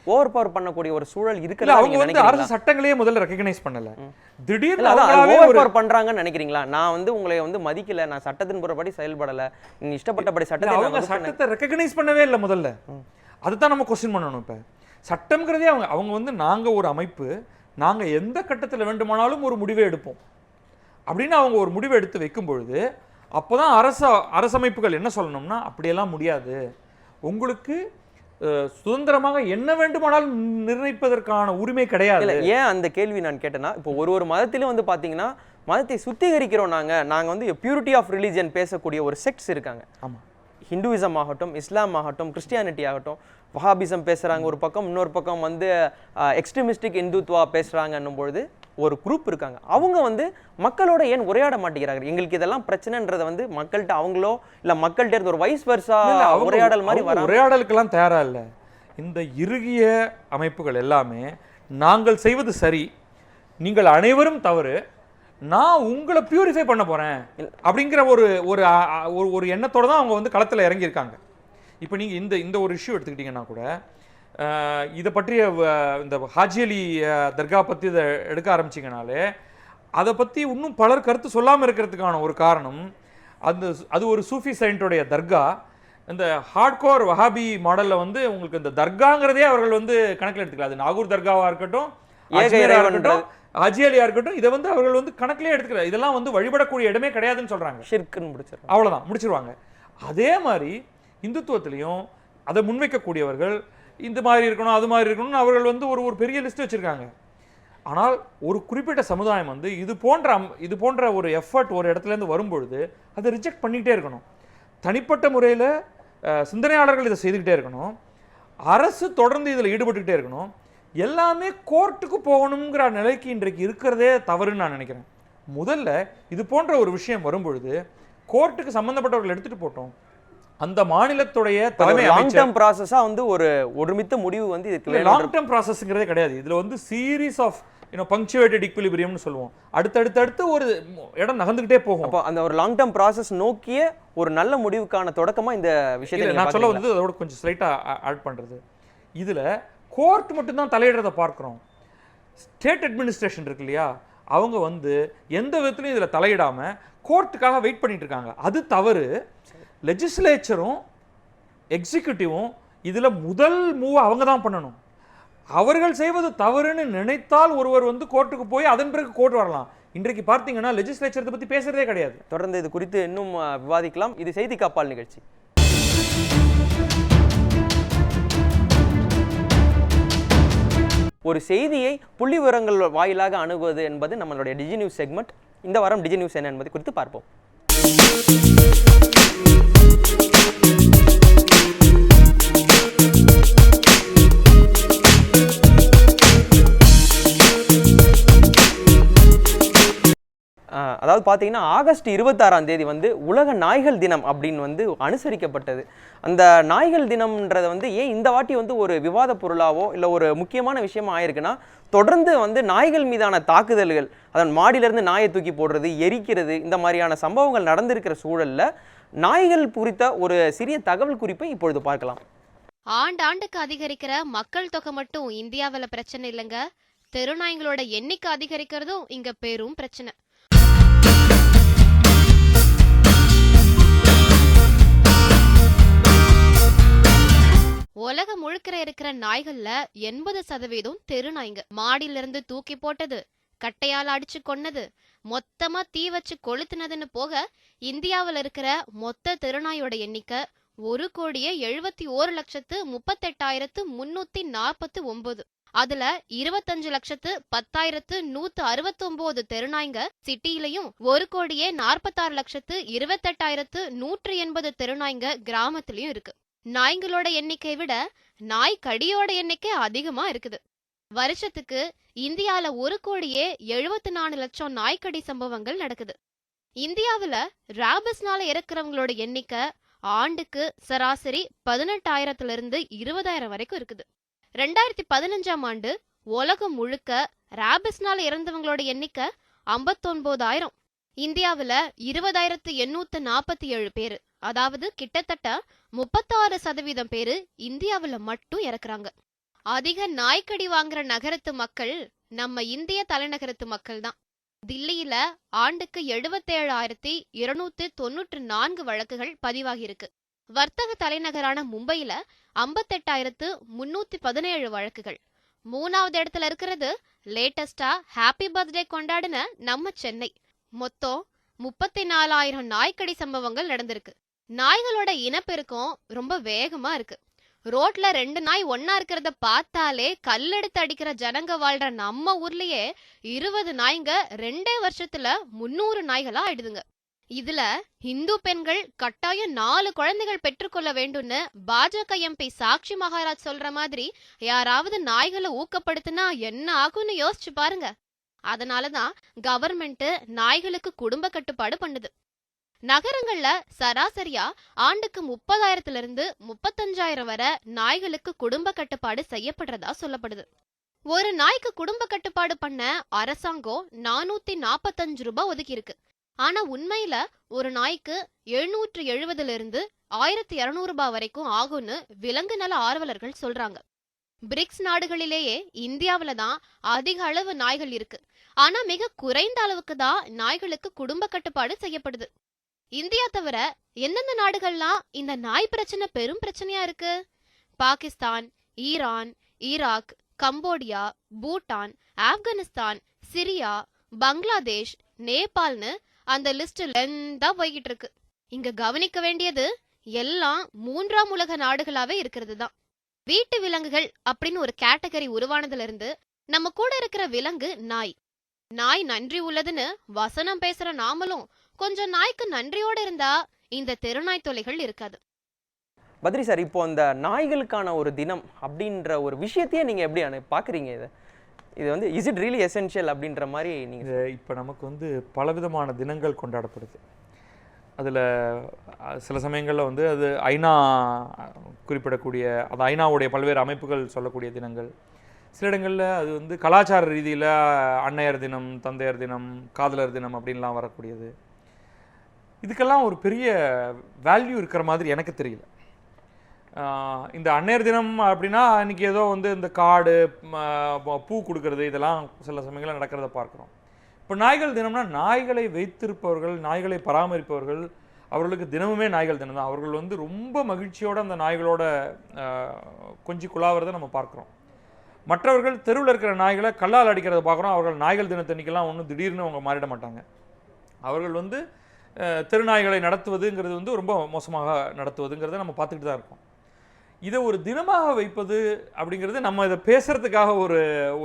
பவர் பண்ணக்கூடிய ஒரு சூழல் இருக்குல்ல. அவங்க வந்து அரசு சட்டங்களையே முதல்ல ரெகக்னைஸ் பண்ணல, திடீர்னு ஓவர் பவர் பண்றாங்கன்னு நினைக்கிறீங்களா? நான் வந்து உங்களை வந்து மதிக்கல, நான் சட்டத்தின் புறப்படி செயல்படல, நீ இஷ்டப்பட்டபடி சட்டத்தை ரெகக்னைஸ் பண்ணவே இல்லை முதல்ல. அதுதான் நம்ம கொஸ்டின் பண்ணணும். இப்போ சட்டம்ங்கிறதே அவங்க வந்து நாங்கள் ஒரு அமைப்பு, நாங்கள் எந்த கட்டத்தில் வேண்டுமானாலும் ஒரு முடிவை எடுப்போம் அப்படின்னு அவங்க ஒரு முடிவை எடுத்து வைக்கும் பொழுது அப்போ தான் அரசமைப்புகள் என்ன சொல்லணும்னா அப்படியெல்லாம் முடியாது, உங்களுக்கு சுதந்திரமாக என்ன வேண்டுமானாலும் நிர்ணயிப்பதற்கான உரிமை கிடையாது. ஏன் அந்த கேள்வி நான் கேட்டேன்னா, இப்போ ஒரு மதத்திலும் வந்து பார்த்தீங்கன்னா மதத்தை சுத்திகரிக்கிறோம், நாங்கள் வந்து பியூரிட்டி ஆஃப் ரிலீஜன் பேசக்கூடிய ஒரு செக்ட்ஸ் இருக்காங்க. ஆமாம், ஹிந்துவிசம் ஆகட்டும், இஸ்லாம் ஆகட்டும், கிறிஸ்டியானிட்டி ஆகட்டும், வஹாபிசம் பேசுகிறாங்க ஒரு பக்கம், இன்னொரு பக்கம் வந்து எக்ஸ்ட்ரீமிஸ்டிக் இந்துத்வா பேசுகிறாங்கன்னும் பொழுது ஒரு குரூப் இருக்காங்க. அவங்க வந்து மக்களோட ஏன் உரையாட மாட்டேங்கிறாங்க? எங்களுக்கு இதெல்லாம் பிரச்சனைன்றதை வந்து மக்கள்கிட்ட அவங்களோ இல்லை மக்கள்கிட்ட இருந்து ஒரு வைஸ் வர்சா உரையாடல் மாதிரி வர உரையாடலுக்கெல்லாம் தயாரா இல்லை. இந்த இறுகிய அமைப்புகள் எல்லாமே நாங்கள் செய்வது சரி, நீங்கள் அனைவரும் தவறு, நான் உங்களை பியூரிஃபை பண்ண போறேன் அப்படிங்கிற ஒரு எண்ணத்தோட தான் அவங்க வந்து களத்தில் இறங்கியிருக்காங்க. இப்போ நீங்கள் இந்த ஒரு இஷ்யூ எடுத்துக்கிட்டிங்கன்னா கூட இதை பற்றிய இந்த ஹாஜி அலி தர்கா பற்றி இதை எடுக்க ஆரம்பிச்சிங்கனாலே அதை பற்றி இன்னும் பலர் கருத்து சொல்லாமல் இருக்கிறதுக்கான ஒரு காரணம் அது ஒரு சூஃபி சைன்டோடைய தர்கா. இந்த ஹார்ட்கோர் வஹாபி மாடலில் வந்து உங்களுக்கு இந்த தர்காங்கிறதே அவர்கள் வந்து கணக்கில் எடுத்துக்கலாம். அது நாகூர் தர்காவாக இருக்கட்டும், இருக்கட்டும், ஹாஜி அலியா இருக்கட்டும், இதை வந்து அவர்கள் வந்து கணக்கிலே எடுத்துக்கிறார். இதெல்லாம் வந்து வழிபடக்கூடிய இடமே கிடையாதுன்னு சொல்கிறாங்க. ஷிர்க்குன்னு முடிச்சிருவாங்க, அவ்வளோதான், முடிச்சிருவாங்க. அதே மாதிரி இந்துத்துவத்திலையும் அதை முன்வைக்கக்கூடியவர்கள் இந்த மாதிரி இருக்கணும், அது மாதிரி இருக்கணும்னு அவர்கள் வந்து ஒரு பெரிய லிஸ்ட் வச்சுருக்காங்க. ஆனால் ஒரு குறிப்பிட்ட சமுதாயம் வந்து இது போன்ற ஒரு எஃபர்ட் ஒரு இடத்துலேருந்து வரும்பொழுது அதை ரிஜெக்ட் பண்ணிகிட்டே இருக்கணும். தனிப்பட்ட முறையில் சிந்தனையாளர்கள் இதை செய்துக்கிட்டே இருக்கணும், அரசு தொடர்ந்து இதில் ஈடுபட்டுக்கிட்டே இருக்கணும். எல்லாமே கோர்ட்டுக்கு போகணுங்கிற நிலைக்கு இன்றைக்கு இருக்கிறதே தவறுன்னு நான் நினைக்கிறேன். முதல்ல இது போன்ற ஒரு விஷயம் வரும்பொழுது கோர்ட்டுக்கு சம்பந்தப்பட்டவர்கள் எடுத்துகிட்டு போட்டோம், அந்த மாநிலத்துடைய தலைமை லாங் டர்ம் ப்ராசஸா வந்து ஒரு ஒருமித்த முடிவு வந்து இதுக்கு லாங் டர்ம் ப்ராசஸ்ங்கிறதே கிடையாது. இதுல வந்து சீரீஸ் ஆஃப் பங்க்சுவேட்டட் ஈக்விலிபிரியம்னு சொல்லுவோம். அடுத்தடுத்து ஒரு இடம் நகர்ந்துகிட்டே போகும். அப்போ அந்த ஒரு லாங் டர்ம் ப்ராசஸ் நோக்கிய ஒரு நல்ல முடிவுக்கான தொடக்கமா இந்த விஷயத்தை நான் சொல்ல வந்து அதோட கொஞ்சம் ஸ்லைட்டா ஆட் பண்றது, இதுல கோர்ட் மட்டும்தான் தலையிடுறதை பார்க்குறோம். ஸ்டேட் அட்மினிஸ்ட்ரேஷன் இருக்கு இல்லையா, அவங்க வந்து எந்த விதத்துலையும் இதில் தலையிடாமல் கோர்ட்டுக்காக வெயிட் பண்ணிட்டு இருக்காங்க. அது தவறு. லெஜிஸ்லேச்சரும் எக்ஸிக்யூட்டிவும் இதில் முதல் மூவ் அவங்க தான் பண்ணணும். அவர்கள் செய்வது தவறுன்னு நினைத்தால் ஒருவர் வந்து கோர்ட்டுக்கு போய் அதன் பிறகு கோர்ட் வரலாம். இன்றைக்கு பார்த்தீங்கன்னா லெஜிஸ்லேச்சரை பற்றி பேசுறதே கிடையாது. தொடர்ந்து இது குறித்து இன்னும் விவாதிக்கலாம். இது செய்தி காப்பால் நிகழ்ச்சி. ஒரு செய்தியை புள்ளி விவரங்கள் வாயிலாக அணுகுவது என்பது நம்மளுடைய டிஜி நியூஸ் செக்மெண்ட். இந்த வாரம் டிஜி நியூஸ் என்ன என்பதை குறித்து பார்ப்போம். அதாவது பார்த்தீங்கன்னா ஆகஸ்ட் 26ஆம் தேதி வந்து உலக நாய்கள் தினம் அப்படின்னு வந்து அனுசரிக்கப்பட்டது. அந்த நாய்கள் தினம்ன்றதை வந்து ஏன் இந்த வாட்டி வந்து ஒரு விவாத பொருளாவோ இல்லை ஒரு முக்கியமான விஷயமா ஆயிருக்குன்னா, தொடர்ந்து வந்து நாய்கள் மீதான தாக்குதல்கள், அதன் மாடியிலிருந்து நாயை தூக்கி போடுறது, எரிக்கிறது, இந்த மாதிரியான சம்பவங்கள் நடந்திருக்கிற சூழல்ல நாய்கள் குறித்த ஒரு சிறிய தகவல் குறிப்பை இப்பொழுது பார்க்கலாம். ஆண்டாண்டுக்கு அதிகரிக்கிற மக்கள் தொகை மட்டும் இந்தியாவில் பிரச்சனை இல்லைங்க, தெருநாய்களோட எண்ணிக்கை அதிகரிக்கிறதும் இங்க பெரும் பிரச்சனை. முழுக்க இருக்கிற நாய்கள்ல 80% தெரு நாய்ங்க. மாடியில இருந்து தூக்கி போட்டது, கட்டையால அடிச்சு கொன்னது, மொத்தமா தீ வச்சு கொளுத்துனதுன்னு போக இந்தியாவுல இருக்கிற மொத்த தெருநாயோட எண்ணிக்கை 1,71,38,349. அதுல 25,10,169 தெருநாய்ங்க சிட்டியிலையும் 1,46,28,180 தெருநாய்ங்க கிராமத்திலயும் இருக்கு. நாய்களோட எண்ணிக்கை விட நாய் கடியோட எண்ணிக்கை அதிகமா இருக்குது. வருஷத்துக்கு இந்தியால 1,74,00,000 நாய்க்கடி சம்பவங்கள் நடக்குது. இந்தியாவுல ராபிஸ்னால இறக்குறவங்களோட எண்ணிக்கை ஆண்டுக்கு சராசரி 18,000 20,000 வரைக்கும் இருக்குது. 2015ஆம் ஆண்டு உலகம் முழுக்க ராபிஸ்னால இறந்தவங்களோட எண்ணிக்கை 59,000. இந்தியாவுல 20,847 பேரு, அதாவது கிட்டத்தட்ட 36% பேரு இந்தியாவுல மட்டும் இறக்குறாங்க. அதிக நாய்க்கடி வாங்குற நகரத்து மக்கள் நம்ம இந்திய தலைநகரத்து மக்கள் தான். தில்லியில ஆண்டுக்கு 77,294 வழக்குகள் பதிவாகியிருக்கு. வர்த்தக தலைநகரான மும்பையில 58,317 வழக்குகள். 3வது இடத்துல இருக்கிறது லேட்டஸ்டா ஹாப்பி பர்த்டே கொண்டாடின நம்ம சென்னை. மொத்தம் 34,000 நாய்க்கடி சம்பவங்கள் நடந்திருக்கு. நாய்களோட இனப்பெருக்கம் ரொம்ப வேகமா இருக்கு. ரோட்ல 2 நாய் ஒன்னா இருக்கிறத பார்த்தாலே கல்லெடுத்து அடிக்கிற ஜனங்க வாழ்ற நம்ம ஊர்லயே 20 நாய்ங்க 2 வருஷத்துல 300 நாய்களா ஆயிடுதுங்க. இதுல இந்து பெண்கள் கட்டாயம் 4 குழந்தைகள் பெற்றுக்கொள்ள வேண்டும்னு பாஜக எம்பி சாக்ஷி மகாராஜ் சொல்ற மாதிரி யாராவது நாய்களை ஊக்கப்படுத்தினா என்ன ஆகும்னு யோசிச்சு பாருங்க. அதனாலதான் கவர்மெண்ட் நாய்களுக்கு குடும்ப கட்டுப்பாடு பண்ணுது. நகரங்கள்ல சராசரியா ஆண்டுக்கு 30,000 35,000 வரை நாய்களுக்கு குடும்ப கட்டுப்பாடு செய்யப்படுறதா சொல்லப்படுது. ஒரு நாய்க்கு குடும்ப கட்டுப்பாடு பண்ண அரசாங்கம் 445 ரூபாய் ஒதுக்கி இருக்கு. ஆனா உண்மையில ஒரு நாய்க்கு 770 1,200 ரூபாய் வரைக்கும் ஆகும்னு விலங்கு நல ஆர்வலர்கள் சொல்றாங்க. பிரிக்ஸ் நாடுகளிலேயே இந்தியாவில தான் அதிக அளவு நாய்கள் இருக்கு. ஆனா மிக குறைந்த அளவுக்கு தான் நாய்களுக்கு குடும்ப கட்டுப்பாடு செய்யப்படுது. இந்தியா தவிர எந்தெந்த நாடுகள்லாம் இந்த நாய் பிரச்சனை பெரும் பிரச்சனையா இருக்கு? Pakistan, Iran, Iraq, Cambodia, Bhutan, Afghanistan, Syria, Bangladesh, நேபாள்னு அந்த லிஸ்ட் லெந்தா போய்கிட்டு இருக்கு. இங்க கவனிக்க வேண்டியது எல்லாம் 3ஆம் உலக நாடுகளாவே இருக்கிறது தான். வீட்டு விலங்குகள் அப்படின்னு ஒரு கேட்டகரி உருவானதுல இருந்து நம்ம கூட இருக்கிற விலங்கு நாய். நாய் நன்றி உள்ளதுன்னு வசனம் பேசுற நாமளும் கொஞ்சம் நாய்க்கு நன்றியோட இருந்தா இந்த தெருநாய் தொல்லைகள் இருக்காது. பத்ரி சார், இப்போ அந்த நாய்களுக்கான ஒரு தினம் அப்படின்ற ஒரு விஷயத்தையே நீங்க எப்படி பாக்குறீங்க? இது வந்து இஸ் இட் ரியலி எசென்ஷியல் அப்படின்ற மாதிரி நீங்க இப்போ நமக்கு வந்து பலவிதமான தினங்கள் கொண்டாடப்படுது. அதில் சில சமயங்களில் வந்து அது ஐநா குறிப்பிடக்கூடிய அது ஐநாவுடைய பல்வேறு அமைப்புகள் சொல்லக்கூடிய தினங்கள். சில இடங்களில் அது வந்து கலாச்சார ரீதியில் அன்னையர் தினம், தந்தையர் தினம், காதலர் தினம் அப்படின்லாம் வரக்கூடியது. இதுக்கெல்லாம் ஒரு பெரிய வேல்யூ இருக்கிற மாதிரி எனக்கு தெரியல. இந்த அன்னையர் தினம் அப்படின்னா அன்றைக்கி ஏதோ வந்து இந்த காடு பூ கொடுக்கறது இதெல்லாம் சில சமயங்களில் நடக்கிறத பார்க்குறோம். இப்போ நாய்கள் தினம்னா நாய்களை வைத்திருப்பவர்கள், நாய்களை பராமரிப்பவர்கள், அவர்களுக்கு தினமுமே நாய்கள் தினம் தான். அவர்கள் வந்து ரொம்ப மகிழ்ச்சியோடு அந்த நாய்களோட கொஞ்சி குழாவுறதை நம்ம பார்க்குறோம். மற்றவர்கள் தெருவில் இருக்கிற நாய்களை கல்லால் அடிக்கிறத பார்க்குறோம். அவர்கள் நாய்கள் தினத்தன்னைக்கெல்லாம் ஒன்றும் திடீர்னு அவங்க மாறிட மாட்டாங்க. அவர்கள் வந்து தெருநாய்களை நடத்துவதுங்கிறது வந்து ரொம்ப மோசமாக நடத்துவதுங்கிறத நம்ம பார்த்துக்கிட்டு தான் இருக்கோம். இதை ஒரு தினமாக வைப்பது அப்படிங்கிறது நம்ம இதை பேசுகிறதுக்காக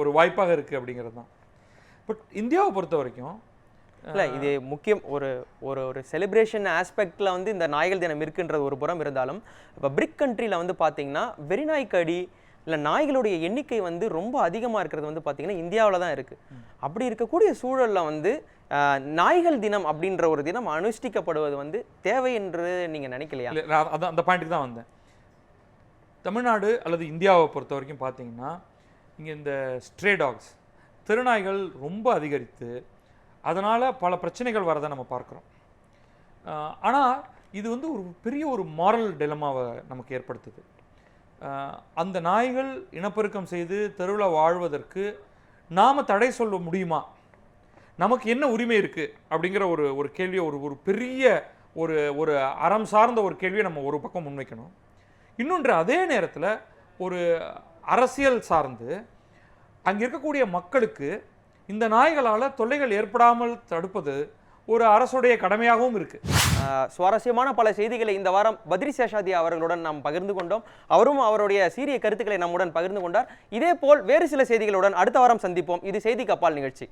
ஒரு வாய்ப்பாக இருக்குது அப்படிங்கிறது தான். பட் இந்தியாவை பொறுத்த வரைக்கும் இல்லை, இது முக்கியம். ஒரு ஒரு ஒரு செலிப்ரேஷன் ஆஸ்பெக்டில் வந்து இந்த நாய்கள் தினம் இருக்குன்றது ஒரு புறம் இருந்தாலும், இப்போ பிரிக் கண்ட்ரியில் வந்து பார்த்தீங்கன்னா வெறிநாய்க்கடி இல்லை நாய்களுடைய எண்ணிக்கை வந்து ரொம்ப அதிகமாக இருக்கிறது வந்து பார்த்தீங்கன்னா இந்தியாவில் தான் இருக்குது. அப்படி இருக்கக்கூடிய சூழலில் வந்து நாய்கள் தினம் அப்படின்ற ஒரு தினம் அனுஷ்டிக்கப்படுவது வந்து தேவை என்று நீங்கள் நினைக்கலையா? அதான் அந்த பாயிண்ட்டுக்கு தான் வந்தேன். தமிழ்நாடு அல்லது இந்தியாவை பொறுத்த வரைக்கும் பார்த்தீங்கன்னா இங்கே இந்த ஸ்ட்ரே டாக்ஸ், தெருநாய்கள் ரொம்ப அதிகரித்து அதனால் பல பிரச்சனைகள் வரதை நம்ம பார்க்குறோம். ஆனால் இது வந்து ஒரு பெரிய ஒரு மாரல் டிலமாவை நமக்கு ஏற்படுத்துது. அந்த நாய்கள் இனப்பெருக்கம் செய்து தெருவில் வாழ்வதற்கு நாம் தடை சொல்ல முடியுமா? நமக்கு என்ன உரிமை இருக்குது அப்படிங்கிற ஒரு கேள்வியை ஒரு பெரிய ஒரு அறம் சார்ந்த ஒரு கேள்வியை நம்ம ஒரு பக்கம் முன்வைக்கணும். இன்னொன்று, அதே நேரத்தில் ஒரு அரசியல் சார்ந்து அங்கே இருக்கக்கூடிய மக்களுக்கு இந்த நாய்களால் தொல்லைகள் ஏற்படாமல் தடுப்பது ஒரு அரசுடைய கடமையாகவும் இருக்கு. சுவாரஸ்யமான பல செய்திகளை இந்த வாரம் பத்ரி சேஷாத்ரி அவர்களுடன் நாம் பகிர்ந்து கொண்டோம். அவரும் அவருடைய சீரிய கருத்துக்களை நம்முடன் பகிர்ந்து கொண்டார். இதே போல் வேறு சில செய்திகளுடன் அடுத்த வாரம் சந்திப்போம். இது செய்திக்கு அப்பால் நிகழ்ச்சி.